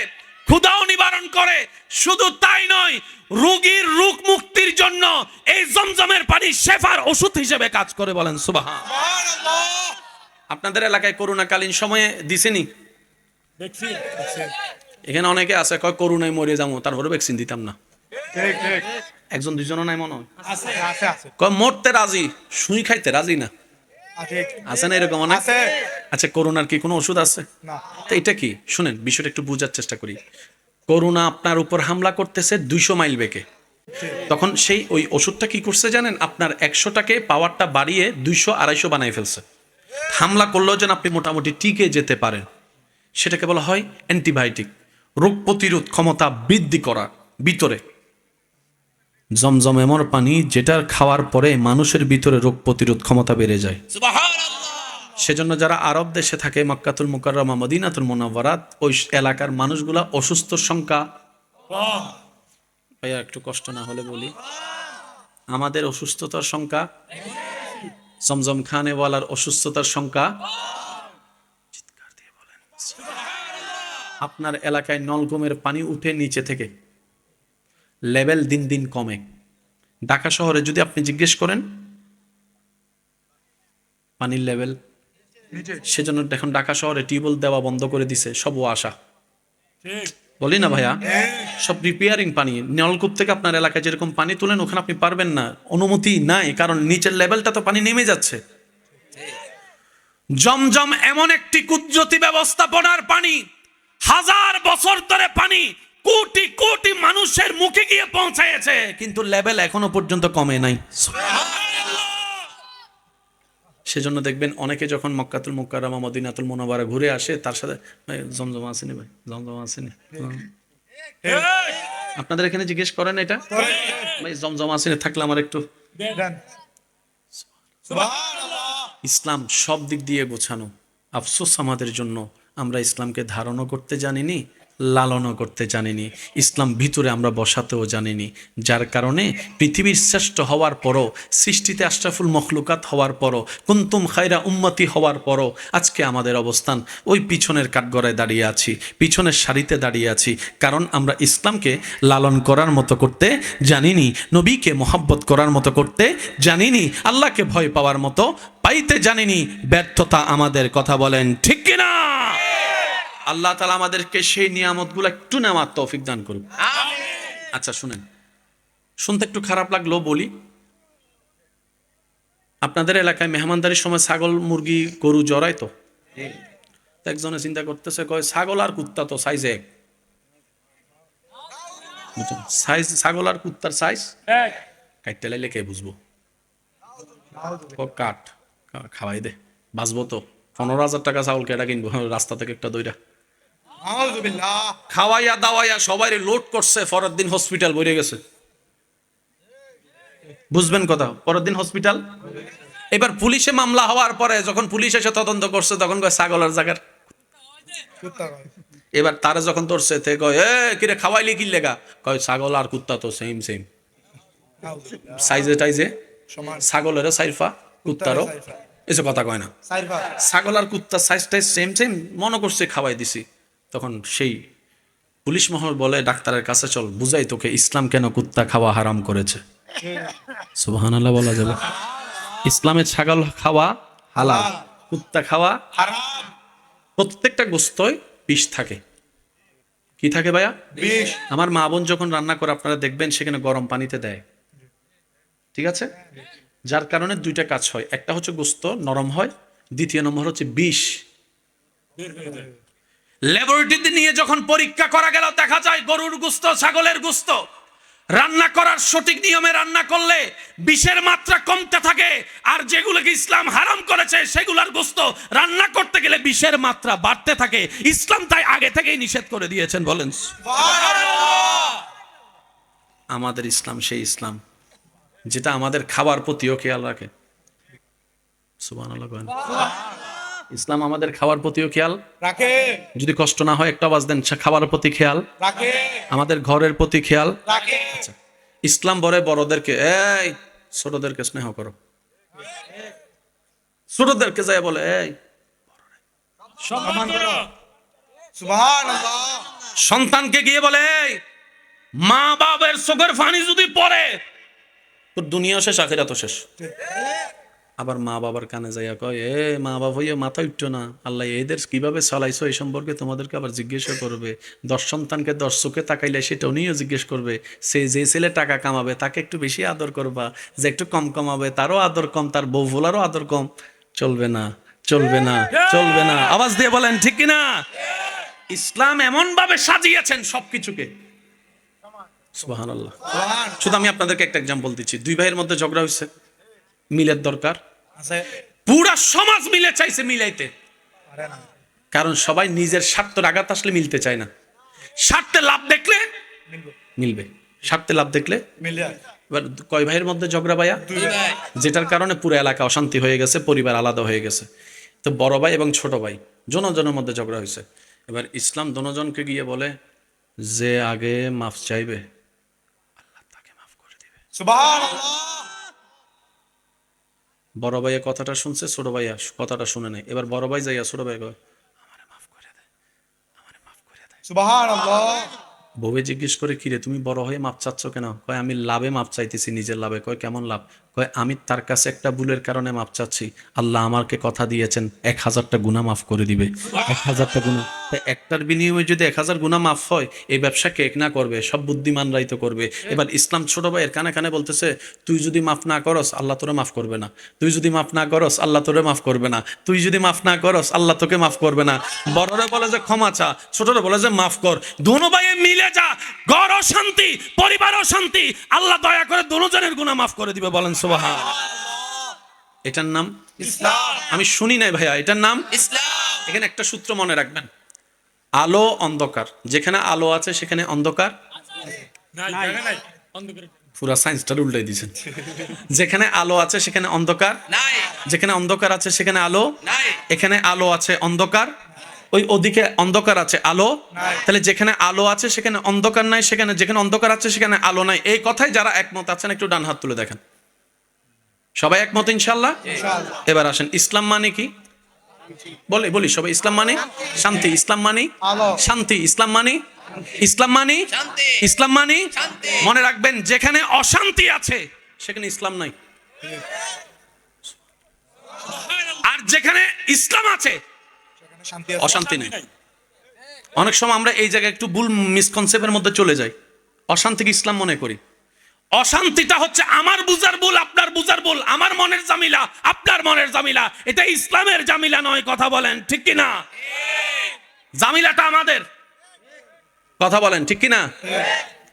ক্ষুধাও নিবারণ করে। শুধু তাই নয়, রোগীর রোগ মুক্তির জন্য এই জমজমের পানি শেফার ওষুধ হিসেবে কাজ করে। বলেন সুবহানাল্লাহ। আপনাদের এলাকায় করোনাকালীন সময়ে দিছেনি? এখানে অনেকে আছে কয় করোনায় মরে যাবো, তারপরে ভ্যাকসিন দিতাম না। একজন দুইজনও নাই মনে হয়, কয় মরতে রাজি, সুই খাইতে রাজি না। আছে না এরকম অনেক? আচ্ছা, করোনার কি কোনো ওষুধ আছে? তো এটা কি শুনেন, বিষয়টা একটু বোঝার চেষ্টা করি। করোনা আপনার উপর হামলা করতেছে 200 মাইল বেগে। তখন সেই ওই ওষুধটা কি করছে জানেন? আপনার 100টাকে পাওয়ারটা বাড়িয়ে 200-250 বানাই ফেলছে। হামলা করলেও যেন আপনি মোটামুটি টিকে যেতে পারেন। সেটাকে বলা হয় অ্যান্টিবায়োটিক, রোগ প্রতিরোধ ক্ষমতা বৃদ্ধি করা। ভিতরে জমজম এমন পানি যেটার খাওয়ার পরে মানুষের ভিতরে রোগ প্রতিরোধ ক্ষমতা বেড়ে যায়। সেজন্য যারা আরব দেশে থাকে, মক্কাতুল মুকাররমা, মদিনাতুল মুনাওয়ারাত, ওই এলাকার মানুষগুলা অসুস্থর সংখ্যা, ভাইয়া একটু কষ্ট না হলে বলি, আমাদের অসুস্থতার সংখ্যা, জমজম খানেওয়ালার অসুস্থতার সংখ্যা। চিৎকার দিয়ে বলেন। আপনার এলাকায় নলকূপের পানি উঠে নিচে থেকে, লেভেল দিন দিন কমে। ঢাকা শহরে যদি আপনি জিজ্ঞেস করেন পানির লেভেল, সেজন্য এখন ঢাকা শহরে টিউবওয়েল দেওয়া বন্ধ করে দিছে, সব আশা বলি না ভাইয়া, সব রিপেয়ারিং পানি। নলকূপ থেকে আপনার এলাকায় যেরকম পানি তুলেন ওখানে আপনি পারবেন না, অনুমতি নাই, কারণ নিচের লেভেলটা তো পানি নেমে যাচ্ছে। জমজম এমন একটি কুদরতি ব্যবস্থাপনার পানি, 1000 বছর ধরে পানি কোটি কোটি মানুষের মুখে গিয়ে পৌঁছায়েছে, কিন্তু লেভেল এখনো পর্যন্ত কমে নাই। সেজন্য দেখবেন অনেকে যখন মক্কাতুল মুকাররমা, মদিনাতুল মুনাওয়ারা ঘুরে আসে, তার সাথে ভাই জমজম আসেনি, ভাই জমজম আসেনি। আপনাদের এখানে জিজ্ঞেস করেন এটা, ভাই জমজম আসেনি, থাকলে আমার একটু। ইসলাম সব দিক দিয়ে গোছানো। আফসোস আমাদের জন্য, আমরা ইসলামকে ধারণও করতে জানিনি, লালনও করতে জানিনি, ইসলাম ভিতরে আমরা বসাতেও জানিনি। যার কারণে পৃথিবীর শ্রেষ্ঠ হওয়ার পরও, সৃষ্টিতে আশরাফুল মখলুকাত হওয়ার পরও, কুনতুম খায়রা উম্মতি হওয়ার পরও আজকে আমাদের অবস্থান ওই পিছনের কাঠগড়ায় দাঁড়িয়ে আছি, পিছনের সারিতে দাঁড়িয়ে আছি। কারণ আমরা ইসলামকে লালন করার মতো করতে জানিনি, নবীকে মোহাব্বত করার মতো করতে জানিনি, আল্লাহকে ভয় পাওয়ার মতো পাইতে জানিনি। ব্যর্থতা আমাদের, কথা বলেন ঠিক কিনা? আল্লাহ তাআলা আমাদেরকে সেই নিয়ামতগুলো একটু নেওয়ার তৌফিক দান করুন। আচ্ছা শুনেন, শুনতে একটু খারাপ লাগলো বলি, আপনাদের এলাকায় মেহমানদারির সময় ছাগল, মুরগি, গরু জড়ায় তো? একজনে চিন্তা করতেছে, কয় ছাগল আর কুত্তা তো সাইজ এক, সাইজ ছাগল আর কুত্তার সাইজ কাটতে লাইলে কে বুঝবো? কাট খাওয়াই দে, বাঁচবো তো। 15,000 টাকা চাউল কেটা কিনবো রাস্তা থেকে একটা দইরা? খাওয়াইয়া দাওয়াইয়া সবাই লোড করছে, পরের দিন হসপিটাল ভরে গেছে। বুঝবেন কথা, পরের দিন হসপিটাল। এবার পুলিশে মামলা হওয়ার পরে যখন পুলিশ এসে তদন্ত করছে, তখন কয় ছাগলের জায়গার। এবার তারা যখন ধরছে, তে কয় এ কিরে খাওয়াইলি কি লেগা? কয় ছাগল আর কুত্তা তো সেম সেম সাইজে টাইজে, ছাগলেরও সাইফা, কুত্তারও এসব কথা কয় না। ছাগল আর কুত্তার সাইজটাই সেম সেম, মনে করছে খাওয়াই দিছি। তখন সেই পুলিশ মহল বলে, ডাক্তারের কাছে চল, বুঝাই তোকে ইসলাম কেন কুত্তা খাওয়া হারাম করেছে। সুবহানাল্লাহ বলা যাবে? ইসলামে ছাগল খাওয়া হালাল, কুত্তা খাওয়া হারাম। প্রত্যেকটা গোস্তয় বিষ থাকে। কি থাকে ভাইয়া? বিষ। আমার মা বোন যখন রান্না করে আপনারা দেখবেন সেখানে গরম পানিতে দেয়, ঠিক আছে? যার কারণে দুইটা কাজ হয়, একটা হচ্ছে গোস্ত নরম হয়, দ্বিতীয় নম্বর হচ্ছে বিষ। ল্যাবরেটরিতে নিয়ে যখন পরীক্ষা করা গেল, দেখা যায় গরুর গোস্ত, ছাগলের গোস্ত রান্না করার সঠিক নিয়মে রান্না করলে বিষের মাত্রা কমতে থাকে, আর যেগুলোকে ইসলাম হারাম করেছে সেগুলোর গোশত রান্না করতে গেলে বিষের মাত্রা বাড়তে থাকে। ইসলাম তাই আগে থেকেই নিষেধ করে দিয়েছেন। বলেন আমাদের ইসলাম সেই ইসলাম যেটা আমাদের খাবার প্রতিও খেয়াল রাখে। সুবহানাল্লাহ। ইসলাম আমাদের খাবার প্রতিও খেয়াল রাখে। যদি কষ্ট না হয় একটা আওয়াজ দেন, খাবারের প্রতি খেয়াল রাখে, আমাদের ঘরের প্রতি খেয়াল রাখে। আচ্ছা, ইসলাম বলে বড়দেরকে এই ছোটদেরকে স্নেহ করো, ছোটদেরকে যায় বলে এই সম্মান করো। সুবহানাল্লাহ। সন্তানকে গিয়ে বলে এই মা বাবার চোখের পানি যদি পড়ে তোর দুনিয়া শেষ আখিরাত শেষ। আবার মা বাবার কানে যাইয়া কয় এ মা বাবা হইয়া মাথা উঠতো না, আল্লাহ এদের কিভাবে চালাইছো এই সম্পর্কে তোমাদেরকে আবার জিজ্ঞাসা করবে। 10 সন্তানকে 10 চোখে তাকাইলে সেটা উনিও জিজ্ঞেস করবে। সে যে ছেলে টাকা কামাবে তাকে একটু বেশি আদর করবা, যে একটু কম কামাবে তারও আদর কম, তার বউ ভোলারও আদর কম। চলবে না, চলবে না, চলবে না। আওয়াজ দিয়ে বলেন ঠিক কিনা? ইসলাম এমন ভাবে সাজিয়েছেন সবকিছুকে। সুবহানাল্লাহ। শুধু আমি আপনাদেরকে একটা এক্সাম্পল দিচ্ছি। 2 ভাইয়ের মধ্যে ঝগড়া হয়েছে, মিলের দরকার, পুরা সমাজ মিলে চাইছে মিলাইতে, কারণ সবাই নিজের স্বার্থের আঘাত আসলে মিলতে চায় না। স্বার্থে লাভ দেখলে মিলবে, স্বার্থে লাভ দেখলে মিলবে। এবার কয় ভাইয়ের মধ্যে ঝগড়া ভাইয়া? 2 ভাই, যেটার কারণে পুরো এলাকা অশান্তি হয়ে গেছে, পরিবার আলাদা হয়ে গেছে। তো বড় ভাই এবং ছোট ভাই জনজনের মধ্যে ঝগড়া হয়েছে। এবার ইসলাম দনজনকে গিয়ে বলে যে আগে মাফ চাইবে আল্লাহ তাকে মাফ করে দিবে। সুবহানাল্লাহ। বড় ভাইয়া কথাটা শুনছে, ছোট ভাইয়া কথাটা শুনে নাই। এবার বড় ভাই যাইয়া ছোট ভাই কয় আমারে মাফ করে দে, আমারে মাফ করে দে। সুবহানাল্লাহ। বউয়ে জিজ্ঞেস করে কিরে তুমি বড় হয়ে মাপ চাচ্ছ কেন? কয় আমি লাভে মাপ চাইতেছি, নিজের লাভে। কয় কেমন লাভ? কয় আমি তার কাছে একটা ভুলের কারণে মাপ চাচ্ছি, আল্লাহ আমাকে কথা দিয়েছেন 1000টা গুনাহ মাফ করে দিবে। 1000টা গুনাহ, একটার বিনিময়ে যদি 1000 গুনাহ মাফ হয় এই ব্যবসা কে না করবে? সব বুদ্ধিমানরাই তো করবে। এবার ইসলাম ছোট ভাইয়ের কানে কানে বলতেছে তুই যদি মাফ না করস আল্লাহ তোরে মাফ করবে না, তুই যদি মাফ না করস আল্লাহ তোরে মাফ করবে না, তুই যদি মাফ না করস আল্লাহ তোকে মাফ করবে না। বড়রা বলে যে ক্ষমা চা, ছোটরা বলে যে মাফ কর। দুনো ভাইয়ে মিলে যা, ঘর শান্তি, পরিবার শান্তি, আল্লাহ দয়া করে দুজনের গুনাহ মাফ করে দিবে। বলেন সুবহান। এটার নাম ইসলাম। আমি শুনি নাই ভাইয়া, এটার নাম ইসলাম। এখানে একটা সূত্র মনে রাখবেন, আলো অন্ধকার, যেখানে আলো আছে সেখানে অন্ধকার নাই। পুরা সায়েন্সটা উল্টাই দিয়েছেন। যেখানে আলো আছে সেখানে অন্ধকার নাই, যেখানে অন্ধকার আছে সেখানে আলো নাই। এখানে আলো আছে অন্ধকার, ওই ওদিকে অন্ধকার আছে আলো। তাহলে যেখানে আলো আছে সেখানে অন্ধকার নাই, সেখানে যেখানে অন্ধকার আছে সেখানে আলো নাই। এই কথাই যারা একমত আছেন একটু ডান হাত তুলে দেখেন। সবাই একমত ইনশাআল্লাহ? এবার আসেন, ইসলাম মানে কি? বলি সবাই। ইসলাম মানে শান্তি, ইসলাম মানে শান্তি, ইসলাম মানে ইসলাম মানে ইসলাম মানে মনে রাখবেন, যেখানে অশান্তি আছে সেখানে ইসলাম নাই, আর যেখানে ইসলাম আছে অশান্তি নেই। অনেক সময় আমরা এই জায়গায় একটু ভুল মিসকনসেপ্টের মধ্যে চলে যাই, অশান্তিকে ইসলাম মনে করি। অশান্তিটা হচ্ছে আমার বুঝার ভুল, আপনার বুঝার ভুল, আমার মনের জামিলা, আপনার মনের জামিলা। এটা ইসলামের জামিলা নয়। কথা বলেন ঠিক কি না? জামিলাটা আমাদের। কথা বলেন ঠিক কি না?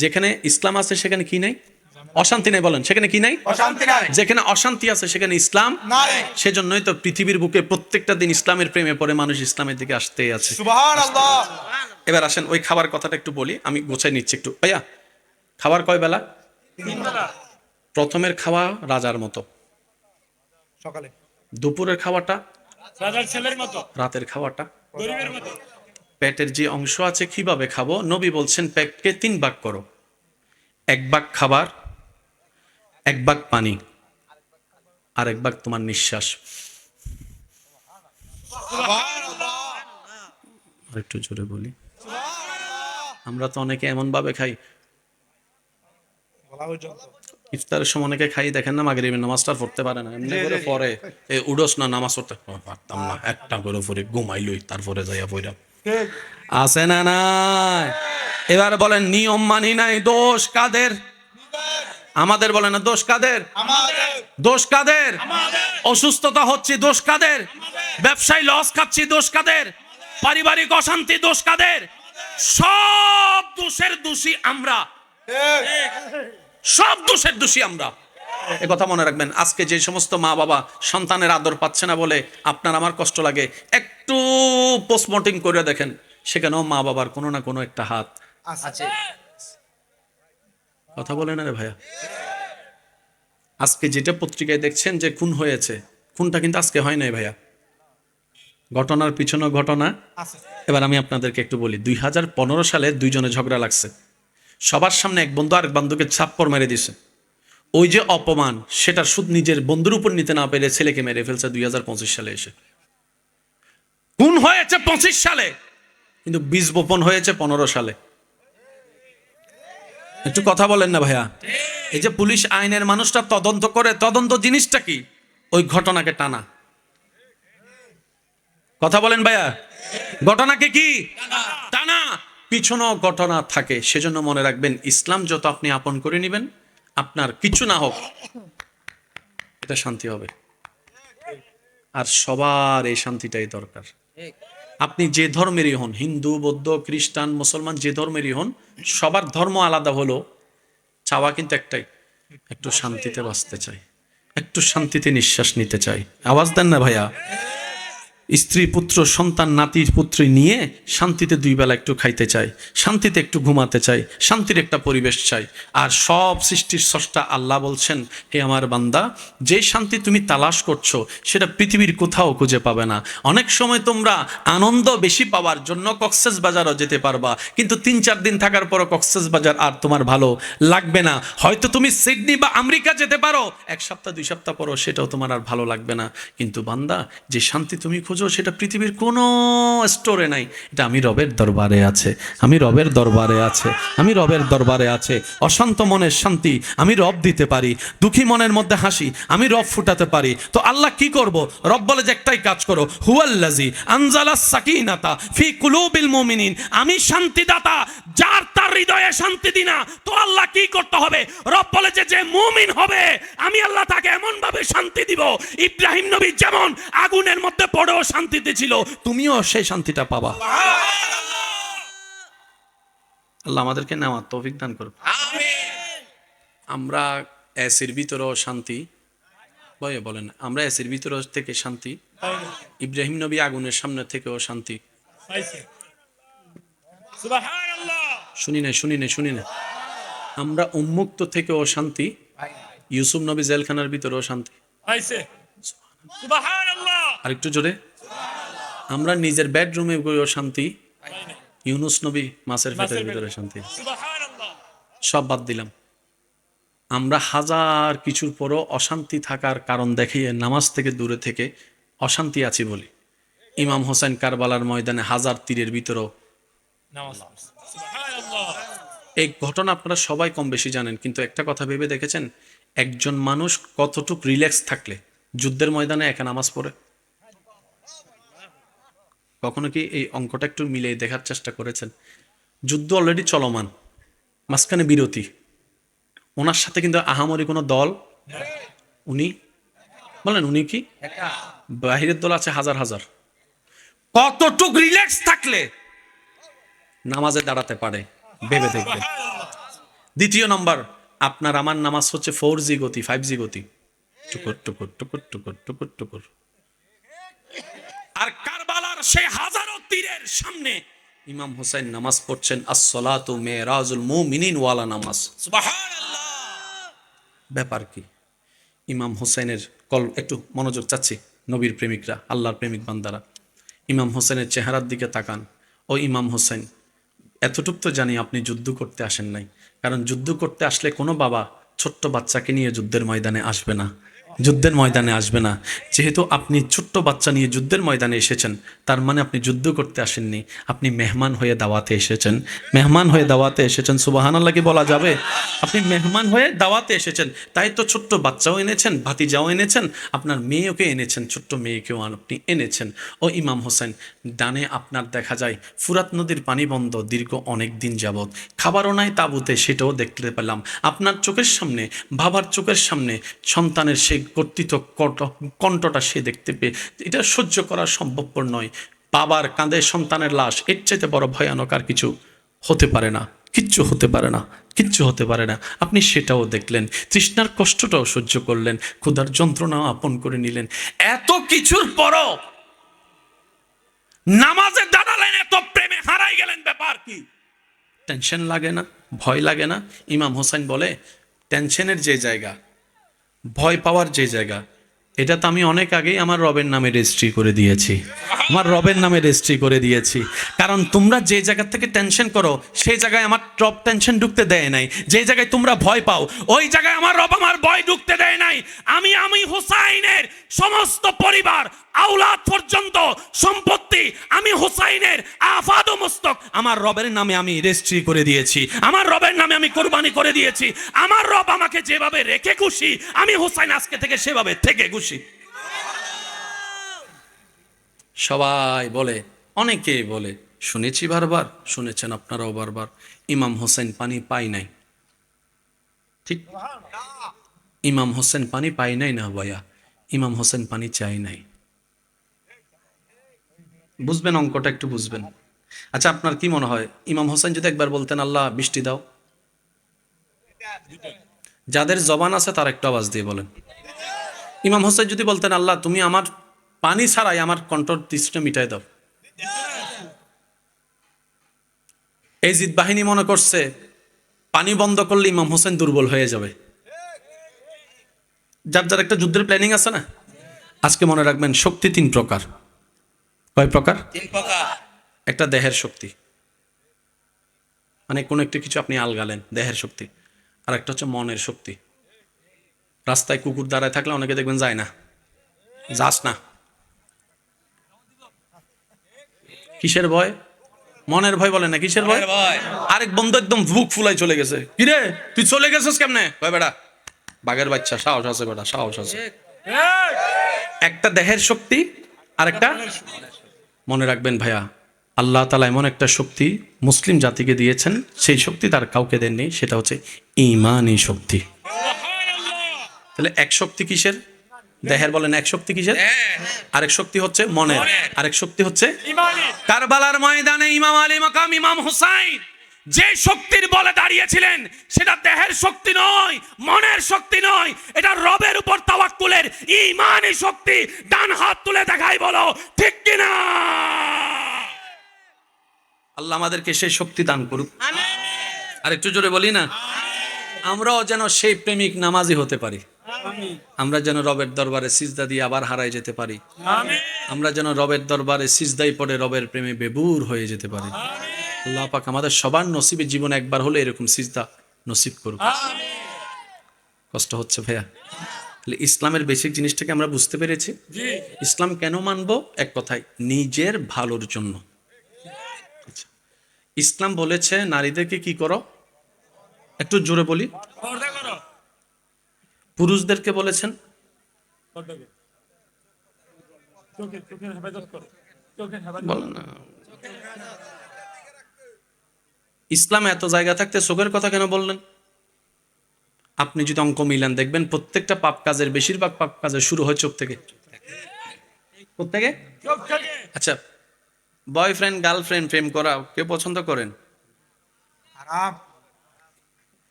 যেখানে ইসলাম আছে সেখানে কি নাই? অশান্তি নাই। বলেন সেখানে কি নাই? অশান্তি নাই। যেখানে অশান্তি আছে সেখানে ইসলাম নাই। সেজন্যই তো পৃথিবীর বুকে প্রত্যেকটা দিন ইসলামের প্রেমে পড়ে মানুষ ইসলামের দিকে আসতেই আছে। সুবহানাল্লাহ। এবার আসেন ওই খাবার কথাটা একটু বলি, আমি গোছাই নিচ্ছি একটু। ভাইয়া খাবার কয় বেলা? 3 বেলা। প্রথমের খাওয়া রাজার মতো সকালে, দুপুরের খাওয়াটা রাজার ছেলের মতো, রাতের খাওয়াটা গরিবের মতো। পেটের যে অংশ আছে কিভাবে খাবো? নবী বলছেন পেটকে 3 ভাগ করো, 1 ভাগ খাবার, 1 ভাগ পানি, আর 1 ভাগ তোমার নিঃশ্বাস। আর একটু জোরে বলি, আমরা তো অনেকে এমন ভাবে খাই, ইফতারের সময় অনেকে খাই দেখেন না, মাগরিবের নামাজটা পড়তে পারে না, এমনি করে পরে এই উডস না নামাজ পড়তে পারতাম না, একটা করে পড়ে ঘুমাইলই, তারপরে যাইয়া পড়া আছে না নাই? এবার বলেন নিয়ম মানি নাই, দোষ কাদের? আমাদের। বলেন না দোষ কাদের? দোষ কাদের? অসুস্থতা হচ্ছে দোষ কাদের? ব্যবসায় লস খাচ্ছি দোষ কাদের? পারিবারিক অশান্তি দোষ কাদের? সব দোষের দোষী আমরা। সব দোষের দোষী আমরা। এ কথা মনে রাখবেন। আজকে যে সমস্ত মা বাবা সন্তানের আদর পাচ্ছে না বলে আপনার আমার কষ্ট লাগে, একটু পোস্টমর্টেম করে দেখেন, সেখানেও মা বাবার কোনো না কোনো একটা হাত আছে। কথা বলে না রে ভাইয়া। আজকে যেটা পত্রিকায় দেখছেন যে খুন হয়েছে, খুনটা কিন্তু আজকে হয় নাই ভাইয়া, ঘটনার পিছনে ঘটনা। এবার আমি আপনাদেরকে একটু বলি, 2015 সালে দুইজনে ঝগড়া লাগছে, সবার সামনে এক বন্ধু আরেক বন্ধুকে ছাপ্পড় মেরে দিছে। ওই যে অপমান, সেটার সুদ নিজের বন্ধুর উপর নিতে না পেরে ছেলেকে মেরে ফেলছে 2025 সালে এসে। খুন হয়েছে 25 সালে, কিন্তু বীজ বপন হয়েছে 15 সালে। একটু কথা বলেন না ভাইয়া। এই যে পুলিশ আইনের মানুষটা তদন্ত করে, তদন্ত জিনিসটা কি? ওই ঘটনাকে টানা। কথা বলেন ভাইয়া, ঘটনাকে কি টানা, পিছনেও ঘটনা থাকে। সেজন্য মনে রাখবেন, ইসলাম যত আপনি আপন করে নেবেন, আপনার কিছু না হোক এটা শান্তি হবে। আর সবার এই শান্তিটাই দরকার। আপনি যে ধর্মেরই হন, হিন্দু, বৌদ্ধ, খ্রিস্টান, মুসলমান, যে ধর্মেরই হন, সবার ধর্ম আলাদা হলো, চাওয়া কিন্তু একটাই, একটু শান্তিতে বাঁচতে চাই, একটু শান্তিতে নিঃশ্বাস নিতে চাই। আওয়াজ দেন না ভাইয়া। স্ত্রী, পুত্র, সন্তান, নাতির পুত্রী নিয়ে শান্তিতে দুই বেলা একটু খাইতে চাই, শান্তিতে একটু ঘুমাতে চাই, শান্তির একটা পরিবেশ চাই। আর সব সৃষ্টির স্রষ্টা আল্লাহ বলছেন, হে আমার বান্দা, যে শান্তি তুমি তালাশ করছো সেটা পৃথিবীর কোথাও খুঁজে পাবে না। অনেক সময় তোমরা আনন্দ বেশি পাওয়ার জন্য কক্সবাজারও যেতে পারবা, কিন্তু 3-4 দিন থাকার পরও কক্সবাজার আর তোমার ভালো লাগবে না। হয়তো তুমি সিডনি বা আমেরিকা যেতে পারো, 1 সপ্তাহ 2 সপ্তাহ পরও সেটাও তোমার আর ভালো লাগবে না। কিন্তু বান্দা, যে শান্তি তুমি খোঁজো সেটা পৃথিবীর কোনো স্টোরে নাই, এটা আমি রবের দরবারে আছে, আমি রবের দরবারে আছে, আমি রবের দরবারে আছে। অশান্ত মনের শান্তি আমি রব দিতে পারি, দুঃখী মনের মধ্যে হাসি আমি রব ফুটাতে পারি। তো আল্লাহ কি করব? রব বলে যে একটাই কাজ করো, হুয়াল্লাজি আনজালাস সাকিনাতা ফি কুলুবিল মুমিনিন। আমি শান্তিদাতা, যার তার হৃদয়ে শান্তি দিই না। তো আল্লাহ কি করতে হবে? রব বলে যে মুমিন হবে, আমি আল্লাহ তাকে এমন ভাবে শান্তি দিব, ইব্রাহিম নবী যেমন আগুনের মধ্যে পড়েও শান্তিতে ছিল, তুমিও সেই শান্তিটা পাবা। আল্লাহ আমাদেরকে নেওয়ার তৌফিক দান করুন। আমরা এসির ভিতরেও শান্তি বলেন, আমরা এসির ভিতর থেকে শান্তি, ইব্রাহিম নবী আগুনের সামনে থেকেও শান্তি। শুনি না, আমরা উন্মুক্ত থেকেও শান্তি, ইউসুফ নবী জেলখানার ভিতরেও শান্তি। আর একটু জোরে, আমরা নিজের বেডরুমে গিয়েও শান্তি, ইউনুস নবী মাছের পেটের ভিতরে শান্তি। সব বাদ দিলাম, আমরা হাজার কিছুর পরও অশান্তি থাকার কারণ দেখিয়ে নামাজ থেকে দূরে থেকে অশান্তি আছি বলি। ইমাম হোসেন কারবালার ময়দানে হাজার তীরের ভিতরেও এই ঘটনা আপনারা সবাই কম বেশি জানেন, কিন্তু একটা কথা ভেবে দেখেছেন, একজন মানুষ কতটুক রিল্যাক্স থাকলে যুদ্ধের ময়দানে একা নামাজ পড়ে? কখনো কি এই অঙ্কটা একটু মিলিয়ে দেখার চেষ্টা করেছেন? যুদ্ধ অলরেডি চলমান, মাঝখানে বিরতি, ওনার সাথে কিন্তু আহামরি কোনো দল, উনি বলেন উনি কি বাহিরের দল আছে হাজার হাজার, কতটুক রিল্যাক্স থাকলে নামাজে দাঁড়াতে পারে ভেবে দেখবে। দ্বিতীয় নম্বর, আপনার আমার নামাজ হচ্ছে 4G গতি, 5G গতি, টুকুর টুকুর টুকুর টুকুর টুকুর টুকুর। আর কারবালার সেই হাজারো তীরের সামনে ইমাম হোসেন নামাজ পড়ছেন, আসসালাতু মেরাজুল মুমিনিন ওয়ালা নামাজ। সুবহানাল্লাহ। ব্যাপার কি? ইমাম হোসেনের একটু মনোযোগ চাচ্ছি, নবীর প্রেমিকরা, আল্লাহর প্রেমিক বান্দারা, ইমাম হোসেনের চেহারার দিকে তাকান। ও ইমাম হোসেন, এতটুক তো জানি আপনি যুদ্ধ করতে আসেন নাই, কারণ যুদ্ধ করতে আসলে কোনো বাবা ছোট্ট বাচ্চাকে নিয়ে যুদ্ধের ময়দানে আসবে না, যুদ্ধের ময়দানে আসবে না। যেহেতু আপনি ছোট্ট বাচ্চা নিয়ে যুদ্ধের ময়দানে এসেছেন, তার মানে আপনি যুদ্ধ করতে আসেননি, আপনি মেহমান হয়ে দাওয়াতে এসেছেন, মেহমান হয়ে দাওয়াতে এসেছেন। সুবহানাল্লাহ কি বলা যাবে? আপনি মেহমান হয়ে দাওয়াতে এসেছেন, তাই তো ছোট্ট বাচ্চাও এনেছেন, ভাতিজাও এনেছেন, আপনার মেয়েকে এনেছেন, ছোট্ট মেয়েকেও আপনি এনেছেন। ও ইমাম হোসেন, ডানে আপনার দেখা যায় ফুরাত নদীর পানি বন্ধ দীর্ঘ অনেক দিন যাবৎ, খাবারও নাই তাঁবুতে, সেটাও দেখতে পেলাম। আপনার চোখের সামনে, বাবার চোখের সামনে সন্তানের সেই কর্তৃত্ব কণ্ঠটা সে দেখতে পেয়ে এটা সহ্য করা সম্ভবপর নয়। বাবার কাঁধে সন্তানের লাশ, এর চাইতে বড় ভয়ানক আর কিছু হতে পারে না। কিচ্ছু হতে পারে না, কিচ্ছু হতে পারে না। আপনি সেটাও দেখলেন, তৃষ্ণার কষ্টটাও সহ্য করলেন, ক্ষুধার যন্ত্রণাও আপন করে নিলেন। এত কিছুর পরও নামাজে দাঁড়ালেন, এত প্রেমে হারাই গেলেন, ব্যাপার কি? টেনশন লাগে না, ভয় লাগে না? ইমাম হোসেন বলে, টেনশনের যে জায়গা, ভয় পাওয়ার যে জায়গা, এটা তো আমি অনেক আগেই আমার রবের নামে রেজিস্ট্রি করে দিয়েছি, আমার রবের নামে রেজিস্ট্রি করে দিয়েছি। কারণ তোমরা যে জায়গা থেকে টেনশন করো সেই জায়গায় আমার রব টেনশন ঢুকতে দেয় নাই। যে জায়গায় তোমরা ভয় পাও ওই জায়গায় আমার রব আমার ভয় ঢুকতে দেয় নাই। আমি হুসাইনের সমস্ত পরিবার, আওলাদ পর্যন্ত সম্পত্তি আমি হুসাইনের আফাদ ও মুস্তক আমার রবের নামে আমি রেজিস্ট্রি করে দিয়েছি, আমার রবের নামে আমি কোরবানি করে দিয়েছি। আমার রব আমাকে যেভাবে রেখে খুশি, আমি হুসাইন আজকে থেকে সেভাবে থেকে খুশি। সবাই বলে, অনেকেই বলে, শুনেছি বারবার, শুনেছেন আপনারাও বারবার, ইমাম হোসেন পানি পাই নাই। ঠিক, ইমাম হোসেন পানি পাই নাই না ভাইয়া, ইমাম হোসেন পানি চাই নাই। বুঝবেন, অঙ্কটা একটু বুঝবেন। আচ্ছা, আপনার কি মনে হয় ইমাম হোসেন যদি একবার বলতেন আল্লাহ বৃষ্টি দাও, যাদের জবান আছে তার একটু আওয়াজ দিয়ে বলেন। ইমাম হোসেন যদি বলতেন আল্লাহ তুমি আমার পানি ছাড়াই আমার কণ্ঠর তৃষ্ণা মিটাই দাও, এই জিদ বাহিনী মনে করছে পানি বন্ধ করলে ইমাম হোসেন দুর্বল হয়ে যাবে। যার যার একটা যুদ্ধের প্ল্যানিং আছে না, আজকে মনে রাখবেন শক্তি তিন প্রকার। কয় প্রকার? তিন প্রকার। একটা দেহের শক্তি, মানে কোনো একটা কিছু আপনি আলগালেন, দেহের শক্তি। আর একটা হচ্ছে মনের শক্তি। রাস্তায় কুকুর দাঁড়ায় থাকলে অনেকে দেখবেন যায় না, যাস না। কিসের ভয়? মনের ভয়। বলে না কিসের ভয়? আরেক বন্ধু একদম বুক ফুলাই চলে গেছে, কিরে তুই চলে গেছিস কেমনে? কয় বেটা বাঘের বাচ্চা, সাহস আছে বেটা, সাহস আছে। একটা দেহের শক্তি আর একটা মনে রাখবেন ভাইয়া, আল্লাহ তাআলা এমন একটা শক্তি মুসলিম জাতিকে দিয়েছেন, সেই শক্তি তার কাউকে দেননি, সেটা হচ্ছে ঈমানী শক্তি। তাহলে এক শক্তি কিসের? দেহের। বলেন এক শক্তি কিসের? আরেক শক্তি হচ্ছে মনের, আরেক শক্তি হচ্ছে কারবালার ময়দানে ইমাম আলী মাকাম ইমাম হুসাইন যে শক্তির বলে দাঁড়িয়েছিলেন সেটা দেহের শক্তি নয়, মনের শক্তি নয়, এটা রবের উপর তাওয়াক্কুলের ঈমানী শক্তি। ডান হাত তুলে দেখাই বলো ঠিক কিনা? আল্লাহ আমাদেরকে সেই শক্তি দান করুক। আর একটু জোরে বলি না, আমরাও যেন সেই প্রেমিক নামাজি হতে পারি, আমরা যেন রবের দরবারে সিজদা দিয়ে আবার হারাই যেতে পারি, আমরা যেন রবের দরবারে সিজদাই পড়ে রবের প্রেমে বেবুর হয়ে যেতে পারি। আল্লাহ পাক আমাদের সবার নসিবে জীবনে একবার হলে এরকম সিজদা নসিব করুক। কষ্ট হচ্ছে ভাইয়া? তাহলে ইসলামের বেসিক জিনিসটাকে আমরা বুঝতে পেরেছি। ইসলাম কেন মানবো? এক কথায়, নিজের ভালোর জন্য। আচ্ছা, ইসলাম বলেছে নারীদেরকে কি করো? একটু জোরে বলি। পুরুষদেরকে বলেছেন বলেন না। ইসলাম এত জায়গা থাকতে চোখের কথা কেন বললেন? আপনি যদি অঙ্ক মিলান দেখবেন প্রত্যেকটা পাপ কাজের, বেশিরভাগ পাপ কাজের শুরু হয় চোখ থেকে। কোত্থেকে? আচ্ছা, বয়ফ্রেন্ড গার্লফ্রেন্ড প্রেম করা কে পছন্দ করেন?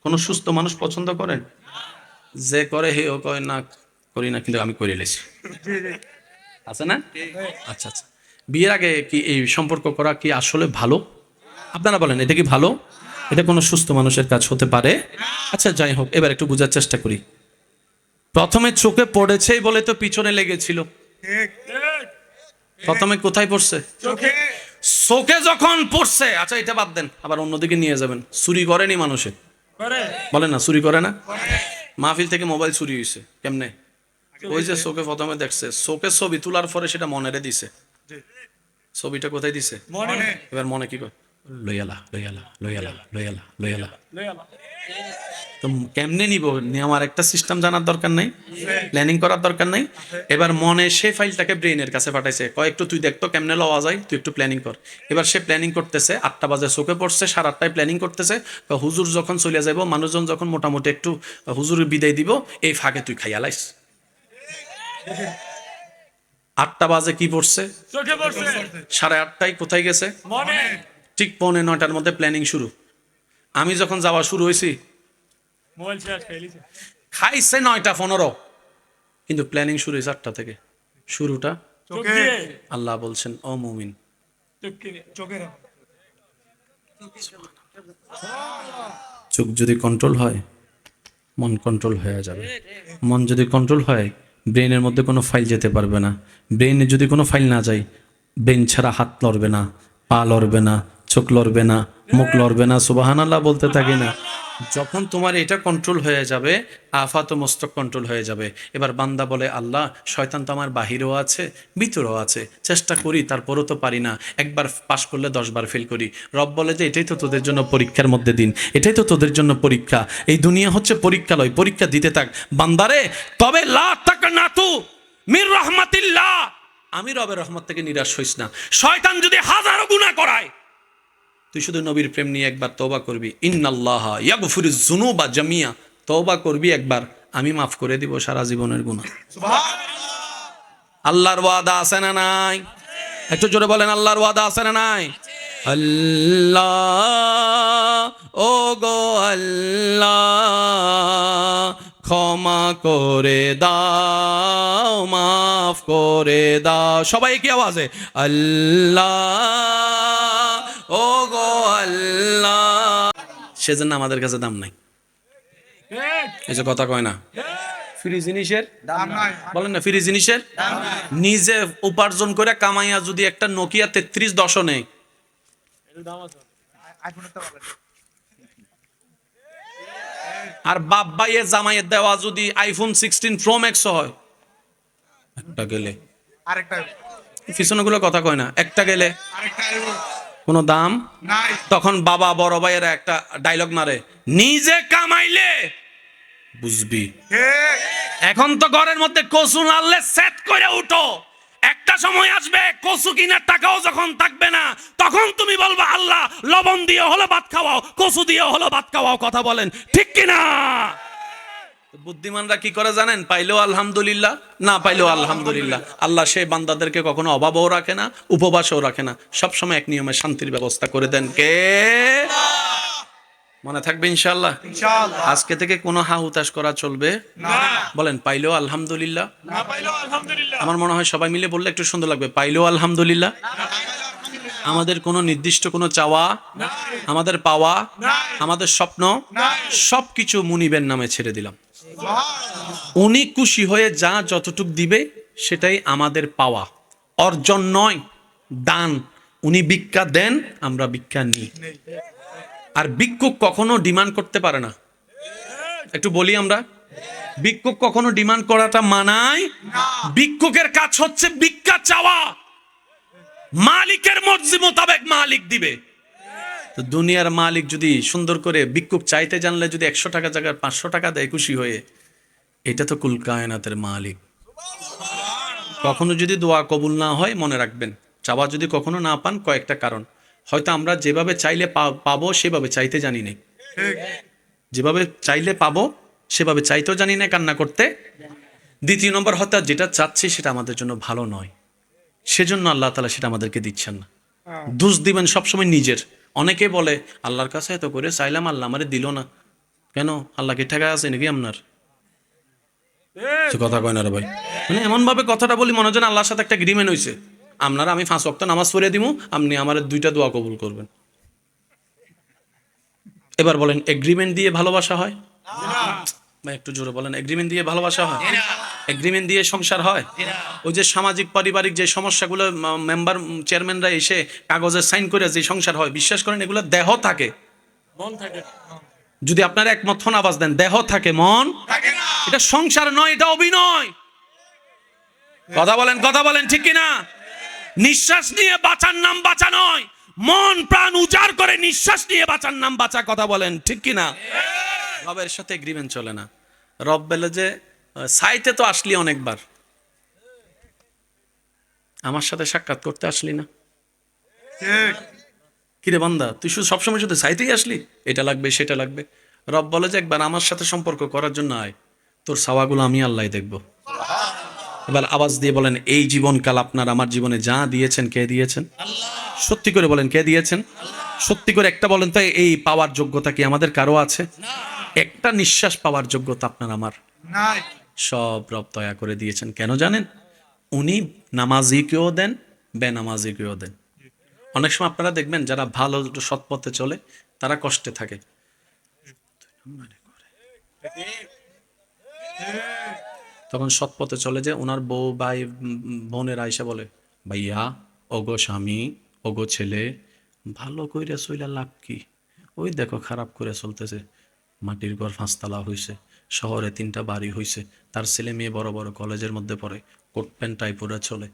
কোন সুস্থ মানুষ পছন্দ করেন? যে করে হেও কয় না করি না, কিন্তু আমি করে লেছি, আছে না? আচ্ছা আচ্ছা, বিয়ের আগে কি এই সম্পর্ক করা কি আসলে ভালো? আপনারা বলেন এটা কি ভালো? এটা কোনো সুস্থ মানুষের কাজ হতে পারে? আচ্ছা যাই হোক, এবার একটু বোঝার চেষ্টা করি। প্রথমে চোখে পড়েছেই বলে তো পিছনে লেগেছিল। প্রথমে কোথায় পড়ছে? চোখে যখন পড়ছে, আচ্ছা এটা বাদ দেন, আবার অন্যদিকে নিয়ে যাবেন। চুরি করেনি মানুষে? বলেন না, চুরি করে না? মাহফিল থেকে মোবাইল চুরি হয়েছে কেমনে? ওই যে চোখে প্রথমে দেখছে, চোখে ছবি তোলার পরে সেটা মনেরে দিছে। ছবিটা কোথায় দিছে? এবার মনে কি করে? লইয়ালা লইয়ালা লইয়ালা লইয়ালা লইয়ালা। তো কেমনে নিব? নেওয়ার একটা সিস্টেম জানার দরকার নাই, প্ল্যানিং করার দরকার নাই। এবার মনে সে ফাইলটাকে ব্রেনের কাছে পাঠাইছে, কয় একটু তুই দেখতো কেমনে লওয়া যায়, তুই একটু প্ল্যানিং কর। এবার সে প্ল্যানিং করতেছে, 8টা বাজে চোখে পড়ছে, 8:30টায় প্ল্যানিং করতেছে, হুজুর যখন চলে যাবো, মানুষজন যখন মোটামুটি একটু হুজুরের বিদায় দিব, এই ফাঁকে তুই খাইয়া লাইস। 8টা বাজে কি পড়ছে? 8:30টায় কোথায় গেছে? ঠিক 8:45টার মধ্যে প্ল্যানিং শুরু। আমি যখন যাওয়া শুরু হয়েছি খাইছে 9টা 15, কিন্তু প্ল্যানিং শুরু হয়েছে 8টা থেকে। শুরুটা আল্লাহ বলছেন ও মুমিন, চোখ যদি কন্ট্রোল হয় মন কন্ট্রোল হয়ে যাবে। মন যদি কন্ট্রোল হয় ব্রেনের মধ্যে কোনো ফাইল যেতে পারবে না। ব্রেনে যদি কোনো ফাইল না যায়, ব্রেন ছাড়া হাত লড়বে না, পা লড়বে না, চোখ লড়বে না, মুখ লড়বে না। সুবহানাল্লাহ বলতে থাকি না। যখন তোমার এটা কন্ট্রোল হয়ে যাবে, আফাত মস্তক কন্ট্রোল হয়ে যাবে। এবার বান্দা বলে আল্লাহ শয়তান তো আমার বাহিরেও আছে ভিতরেও আছে, চেষ্টা করি তারপরও তো পারি না, একবার পাশ করলে 10 বার ফেল করি। রব বলে যে এটাই তো তোদের জন্য পরীক্ষার মধ্যে দিন, এটাই তো তোদের জন্য পরীক্ষা। এই দুনিয়া হচ্ছে পরীক্ষালয়, পরীক্ষা দিতে থাক বান্দারে। তবে লা তাকনাতু মির রাহমাতিল্লাহ, আমি রবের রহমত থেকে নিরাশ হইস না। শয়তান যদি হাজারো গুনাহ করায়, তুই শুধু নবীর প্রেম নিয়ে একবার তওবা করবি, ইন্নাল্লাহা ইয়াগফিরুজ যুনুবা জামিয়া, তওবা করবি একবার, আমি মাফ করে দিব সারা জীবনের গুনাহ। সুবহানাল্লাহ। আল্লাহর ওয়াদা আছে না নাই? একটু জোরে বলেন আল্লাহর ওয়াদা আছে না নাই? আল্লাহ ও গো আল্লাহ ক্ষমা করে দাও, মাফ করে দাও। সবাই কি আওয়াজে আল্লাহ ও গো আল্লাহ। সেজন্য আমাদের কাছে দাম নাই। এই যে কথা কয় না, ফ্রি জিনিসের দাম নাই, বলেন না ফ্রি জিনিসের দাম নাই। নিজে উপার্জন করে কামাইয়া যদি একটা নোকিয়া 3310 নেই, আর বাপ ভাইয়ের জামাইয়ের দেওয়া যদি আইফোন 16 প্রো ম্যাক্স হয়, একটা গেলে আরেকটা, পিছনে গুলো কথা কয় না, একটা গেলে আরেকটা কোনো দাম নাই। তখন বাবা বড় ভাইয়েরা একটা ডায়লগ মারে, নিজে কামাইলে বুঝবি। এখন তো ঘরের মধ্যে কচু নাড়লে সেট করে উঠো, একটা সময় আসবে কচু কিনার টাকাও যখন থাকবে না, তখন তুমি বলবা আল্লাহ লবণ দিয়ে হলো ভাত খাওয়াও, কচু দিয়ে হলো ভাত খাওয়াও। কথা বলেন ঠিক কিনা? বুদ্ধিমানরা কি করে জানেন? পাইলেও আলহামদুলিল্লাহ, না পাইলেও আলহামদুলিল্লাহ। আল্লাহ সেই বান্দাদেরকে কখনো অভাবও রাখে না, উপবাসও রাখে না, সবসময় এক নিয়মে শান্তির ব্যবস্থা করে দেন কে? মনে থাকবে ইনশাআল্লাহ। আজকে থেকে কোনো হা হুতাশ করা চলবে না। বলেন পাইলেও আলহামদুলিল্লাহ, না পাইলেও আলহামদুলিল্লাহ। আমার মনে হয় সবাই মিলে বললে একটু সুন্দর লাগবে, পাইলেও আলহামদুলিল্লাহ। আমাদের কোনো নির্দিষ্ট কোনো চাওয়া, আমাদের পাওয়া, আমাদের স্বপ্ন সবকিছু মুনিবের নামে ছেড়ে দিলাম। উনি খুশি হয়ে যা যতটুক দিবে সেটাই আমাদের পাওয়া, অর্জন নয়, দান। উনি ভিক্ষা দেন, আমরা ভিক্ষা নিই। আর ভিক্ষুক কখনো ডিমান্ড করতে পারে না। একটু বলি আমরা, ভিক্ষুক কখনো ডিমান্ড করাটা মানায় না। ভিক্ষুকের কাজ হচ্ছে ভিক্ষা চাওয়া, মালিকের মর্জি মোতাবেক মালিক দিবে। তো দুনিয়ার মালিক যদি সুন্দর করে ভিক্ষুক চাইতে জানলে যদি 100 টাকা জায়গায় 500 টাকা দেয় খুশি হয়ে, এটা তো কুল কায়নাতের মালিক। কখনো যদি দোয়া কবুল না হয়, মনে রাখবেন, চাওয়া যদি কখনো না পান, কয়েকটা কারণ। হয়তো আমরা যেভাবে চাইলে পাবো সেভাবে চাইতে জানি না, যেভাবে চাইলে পাবো সেভাবে চাইতেও জানি না, কান্না করতে। দ্বিতীয় নম্বর, হয়তো যেটা চাচ্ছি সেটা আমাদের জন্য ভালো নয়, সেজন্য আল্লাহ তাআলা সেটা আমাদেরকে দিচ্ছেন না। দোষ দিবেন সবসময় নিজের। অনেকে বলে আল্লাহর কাছে এত করে চাইলাম, আল্লাহ আমারে দিল না কেন? আল্লাহকে ঠেকা আছে নাকি আপনার? কথা কয় না রে ভাই। মানে এমন ভাবে কথাটা বলি মনে হয় আল্লাহর সাথে একটা এগ্রিমেন্ট হয়েছে, আপনারা আমি 5 ওয়াক্ত নামাজ পড়ে দিব, আপনি আমার 2টা দোয়া কবুল করবেন। এবার বলেন এগ্রিমেন্ট দিয়ে ভালোবাসা হয়? ভাই একটু জোরে বলেন, এগ্রিমেন্ট দিয়ে ভালোবাসা হয়? এগ্রিমেন্ট দিয়ে সংসার হয়? ওই যে সামাজিক পারিবারিক যে সমস্যাগুলো মেম্বার চেয়ারম্যানরা এসে কাগজে সাইন করে যে সংসার হয়, বিশ্বাস করেন এগুলো দেহ থাকে, মন থাকে। যদি আপনারা একমত হন আওয়াজ দেন, দেহ থাকে মন থাকে না। এটা সংসার নয়, এটা অভিনয়। কথা বলেন ঠিক কিনা? নিঃশ্বাস নিয়ে বাঁচার নাম বাঁচা নয়, মন প্রাণ উজাড় করে নিঃশ্বাস নিয়ে বাঁচার নাম বাঁচা। কথা বলেন ঠিক কিনা? রবের সাথে এগ্রিমেন্ট চলে না। রব বলে যে সাইটে তো আসলি অনেকবার, আমার সাথে সাক্ষাৎ করতে আসলি না। কিরে বান্দা, তুই শুধু সবসময় শুধু সাইটেই আসলি, এটা লাগবে সেটা লাগবে। রব বলে যে একবার আমার সাথে সম্পর্ক করার জন্য আয়, তোর সাওয়াগুলো আমি আল্লাহ দেখব। এবার আওয়াজ দিয়ে বলেন, এই জীবনকাল আপনার আমার জীবনে যা দিয়েছেন, কে দিয়েছেন? সত্যি করে বলেন, কে দিয়েছেন? সত্যি করে একটা বলেন তো, এই পাওয়ার যোগ্যতা কি আমাদের কারো আছে? একটা নিঃশ্বাস পাওয়ার যোগ্যতা আপনার আমার নাই। সব রব দয়া করে দিয়েছেন। কেন জানেন? উনি নামাজিকেও দেন, বেনামাজিকেও দেন। অনেক সময় আপনারা দেখবেন যারা ভালো সৎ পথে চলে তারা কষ্টে থাকে। তখন সৎ পথে চলে যে ওনার বউ ভাই বোনের আইসা বলে, ভাইয়া ওগো স্বামী ওগো ছেলে ভালো কইরা চইলা লাভ কি? ওই দেখো খারাপ করে চলতেছে, মাটির ঘর 5 তলা হইছে, শহরে 3টা বাড়ি হইছে, তার ছেলে মেয়ে বড় বড় কলেজের মধ্যে পড়ে, কোট প্যান্ট টাই পরে চলে।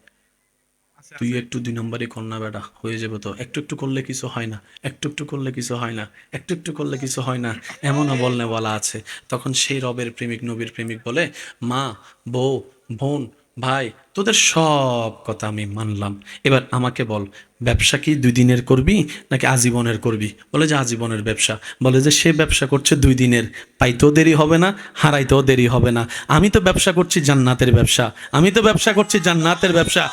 তুই একটু 2 নম্বরই কর না বেটা, হয়ে যাবে তো, একটু একটু করলে কিছু হয় না, একটু একটু করলে কিছু হয় না, একটু একটু করলে কিছু হয় না, এমনও বলা আছে। তখন সেই রবের প্রেমিক নবীর প্রেমিক বলে, মা বউ বোন ভাই তোদের সব কথা আমি মানলাম, এবার আমাকে বল ব্যবসা কি 2 দিনের করবি নাকি আজীবনের করবি? বলে যে আজীবনের ব্যবসা। বলে যে সে ব্যবসা করছে 2 দিনের, পাইতেও দেরি হবে না, হারাইতেও দেরি হবে না। আমি তো ব্যবসা করছি জান্নাতের ব্যবসা, আমি তো ব্যবসা করছি জান্নাতের ব্যবসা,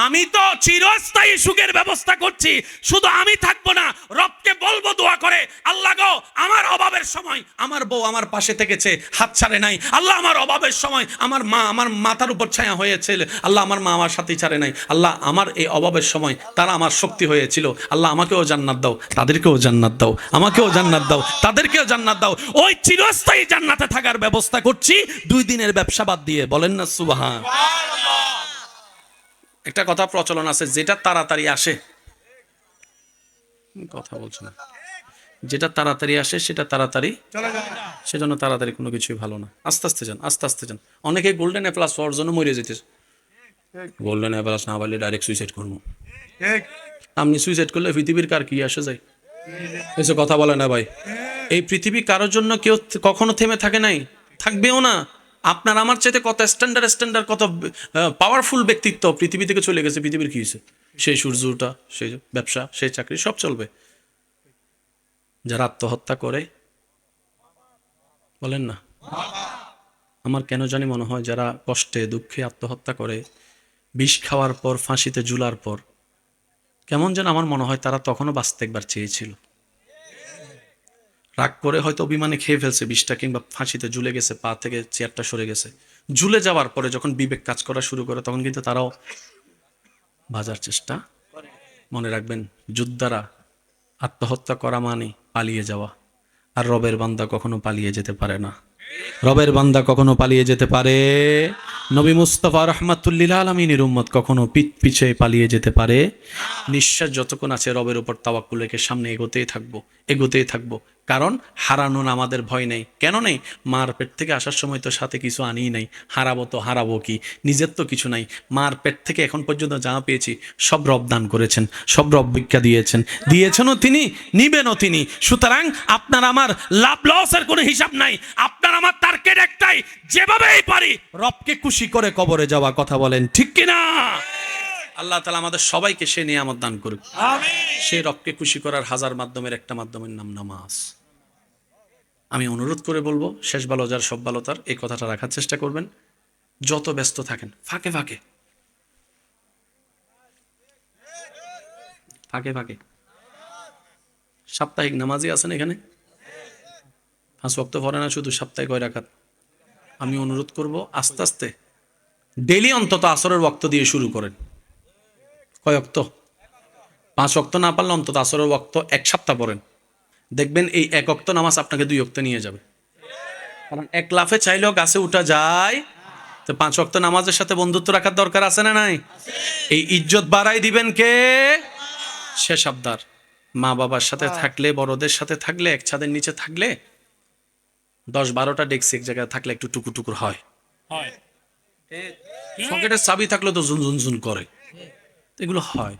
আমি তো চিরস্থায়ী সুখের ব্যবস্থা করছি। শুধু আমি থাকবো না, রবকে বলবো দোয়া করে, আল্লাহ গো আমার অভাবের সময় আমার বউ আমার পাশে থেকেছে, হাত ছাড়ে নাই। আল্লাহ আমার অভাবের সময় আমার মা আমার মাথার উপর ছায়া হয়েছে, আল্লাহ আমার মা আমার সাথেই ছাড়ে নাই। আল্লাহ আমার এই অভাবের সময় তারা আমার শক্তি হয়েছিল, আল্লাহ আমাকেও জান্নাত দাও, তাদেরকেও জান্নাত দাও, আমাকেও জান্নাত দাও, তাদেরকেও জান্নাত দাও। ওই চিরস্থায়ী জান্নাতে থাকার ব্যবস্থা করছি 2 দিনের ব্যবসা বাদ দিয়ে। বলেন না সুবহান। একটা কথা প্রচলন আছে, যেটা তাড়াতাড়ি আসে, কথা বলছো না, যেটা তাড়াতাড়ি আসে সেটা তাড়াতাড়ি চলে যাও। সেজন্য তাড়াতাড়ি কোনো কিছুই ভালো না। আস্তে আস্তে যান, আস্তে আস্তে যান। অনেকে গোল্ডেন এ প্লাস পাওয়ার জন্য মরে যেতেছে, গোল্ডেন এ প্লাস না পাইলে ডাইরেক্ট সুইসাইড করবো। ঠিক। আপনি সুইসাইড করলে পৃথিবীর কার কি আসে যায়? এসব কথা বলে না ভাই। এই পৃথিবী কারোর জন্য কেউ কখনো থেমে থাকে নাই, থাকবেও না। আপনার আমার চাইতে কত স্ট্যান্ডার্ড কত পাওয়ারফুল ব্যক্তিত্ব পৃথিবী থেকে চলে গেছে। পৃথিবীর কি হয়েছে? সেই সূর্যটা, সেই ব্যবসা, সেই চাকরি সব চলবে। যারা আত্মহত্যা করে, বলেন না, আমার কেন জানি মনে হয় যারা কষ্টে দুঃখে আত্মহত্যা করে, বিষ খাওয়ার পর ফাঁসিতে ঝুলার পর, কেমন যেন আমার মনে হয় তারা তখনও বাঁচতে একবার চেয়েছিল। রাগ করে হয়তো অভিমানে খেয়ে ফেলছে বিষটা, কিংবা ফাঁসিতে ঝুলে গেছে, পা থেকে চেয়ারটা সরে গেছে। ঝুলে যাওয়ার পরে যখন বিবেক কাজ করা শুরু করে তখন কিন্তু তারাও বাঁচার চেষ্টা। মনে রাখবেন, যোদ্ধারা আত্মহত্যা করা মানে পালিয়ে যাওয়া, আর রবের বান্দা কখনো পালিয়ে যেতে পারে না। রবের বান্দা কখনো পালিয়ে যেতে পারে? নবী মুস্তাফা রহমাতুল্লিল আলমিনের উম্মত কখনো পিছে পালিয়ে যেতে পারে? নিঃশ্বাস যতক্ষণ আছে রবের উপর তাওয়াক্কুল রেখে সামনে এগোতেই থাকবো। কারণ হারানোর আমাদের ভয় নেই। কেন নেই? মার পেট থেকে আসার সময় তো সাথে কিছু আনিই নাই, হারাবো কি, নিজের তো কিছু নাই। মার পেট থেকে এখন পর্যন্ত যা পেয়েছি সব রব দান করেছেন, সব রব ভিক্ষা দিয়েছেনও তিনি, নিবেনও তিনি। সুতরাং আপনার আমার লাভ লসের কোনো হিসাব নাই। আপনার আমার টার্গেট একটাই, যেভাবেই পারি রবকে খুশি করে কবরে যাওয়া। কথা বলেন ঠিক কিনা? আল্লাহ তাআলা আমাদের সবাইকে সে নিয়ামত দান করুক। সেই রবকে খুশি করার হাজার মাধ্যমের একটা মাধ্যমের নাম নামাজ। আমি অনুরোধ করে বলবো, শেষ ভালো যার সব ভালো তার, এই কথাটা রাখার চেষ্টা করবেন। যত ব্যস্ত থাকেন, ফাঁকে ফাঁকে সাপ্তাহিক নামাজই আছেন এখানে, 5 ওয়াক্ত পড়ে না শুধু, সপ্তাহে কয় রাকাত? আমি অনুরোধ করব আস্তে আস্তে ডেইলি অন্তত আসরের ওয়াক্ত দিয়ে শুরু করেন। কয় ওয়াক্ত? 5 ওয়াক্ত না পারলে অন্তত আসরের ওয়াক্ত 1 সপ্তাহ পড়েন। দেখবেন এই 1 ওয়াক্ত নামাজ আপনাকে 2 ওয়াক্ত নিয়ে যাবে। কারণ 1 লাফে চাইলেও গাছে উঠা যায়। তো 5 ওয়াক্ত নামাজের সাথে বন্ধুত্ব রাখার দরকার আছে না নাই? এই ইজ্জত বাড়াই দিবেন কে? শেষ আবদার। মা বাবার সাথে থাকলে, বড়দের সাথে থাকলে, এক ছাদের নিচে থাকলে, 10-12টা ডেস্ক এক জায়গায় থাকলে একটু টুকুর হয়। পকেটের চাবি থাকলে তো ঝুন করে, এগুলো হয়।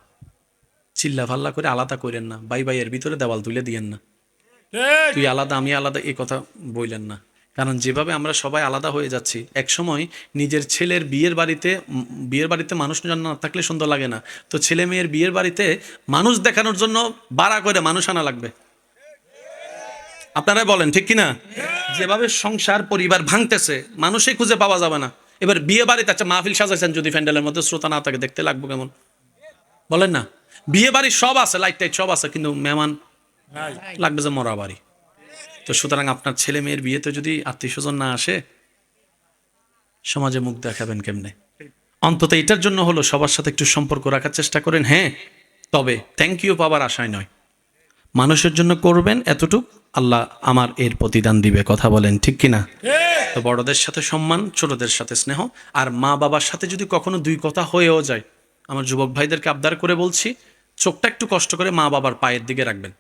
চিল্লা ফাল্লা করে আলাদা করেন না। ভাইয়ের ভিতরে দেওয়াল তুলে দিয়েন না, তুই আলাদা আমি আলাদা, এই কথা বললেন না। কারণ যেভাবে আমরা সবাই আলাদা হয়ে যাচ্ছি, এক সময় নিজের ছেলের বিয়ের বাড়িতে মানুষ না থাকলে সুন্দর লাগে না, তো ছেলে মেয়ের বিয়ের বাড়িতে মানুষ দেখানোর জন্য ভাড়া করে মানুষ আনা লাগবে। আপনারাই বলেন ঠিক কিনা? যেভাবে সংসার পরিবার ভাঙতেছে, মানুষই খুঁজে পাওয়া যাবে না। এবার বিয়ে বাড়িতে আচ্ছা মাহফিল সাজাইছেন, যদি প্যান্ডেলের মধ্যে শ্রোতা না থাকে দেখতে লাগবে কেমন? বলেন না? বিয়ে বাড়ি সব আছে, লাইট টাইট সব আছে, কিন্তু মেহমান লাগবে যে মরা বাড়ি। তো সুতরাং আপনার ছেলে মেয়ের বিয়েতে যদি আত্মীয় স্বজন না আসে, সমাজে মুখ দেখাবেন কেমনে? অন্তত এটার জন্য হলো সবার সাথে একটু সম্পর্ক রাখার চেষ্টা করেন। হ্যাঁ, তবে থ্যাংক ইউ পাবার আশায় নয়, মানুষের জন্য করবেন এতটুক, আল্লাহ আমার এর প্রতিদান দিবে। কথা বলেন ঠিক কিনা? তো বড়দের সাথে সম্মান, ছোটদের সাথে স্নেহ, আর মা বাবার সাথে যদি কখনো দুই কথা হয়েও যায়, আমার যুবক ভাইদেরকে আবদার করে বলছি, চোখটা একটু কষ্ট করে মা বাবার পায়ের দিকে রাখবেন।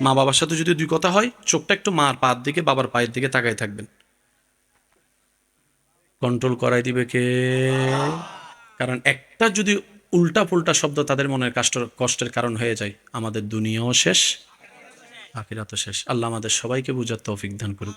মা বাবার সাথে যদি দুই কথা হয়, চোখটা একটু মার পায়ের দিকে, বাবার পায়ের দিকে তাকাই থাকবেন। কন্ট্রোল করাই দিবে কে? কারণ একটা যদি উল্টা পুল্টা শব্দ তাদের মনের কষ্টের কারণ হয়ে যায়, আমাদের দুনিয়াও শেষ, আখিরাতও শেষ। আল্লাহ আমাদের সবাইকে বুঝার তৌফিক দান করুক।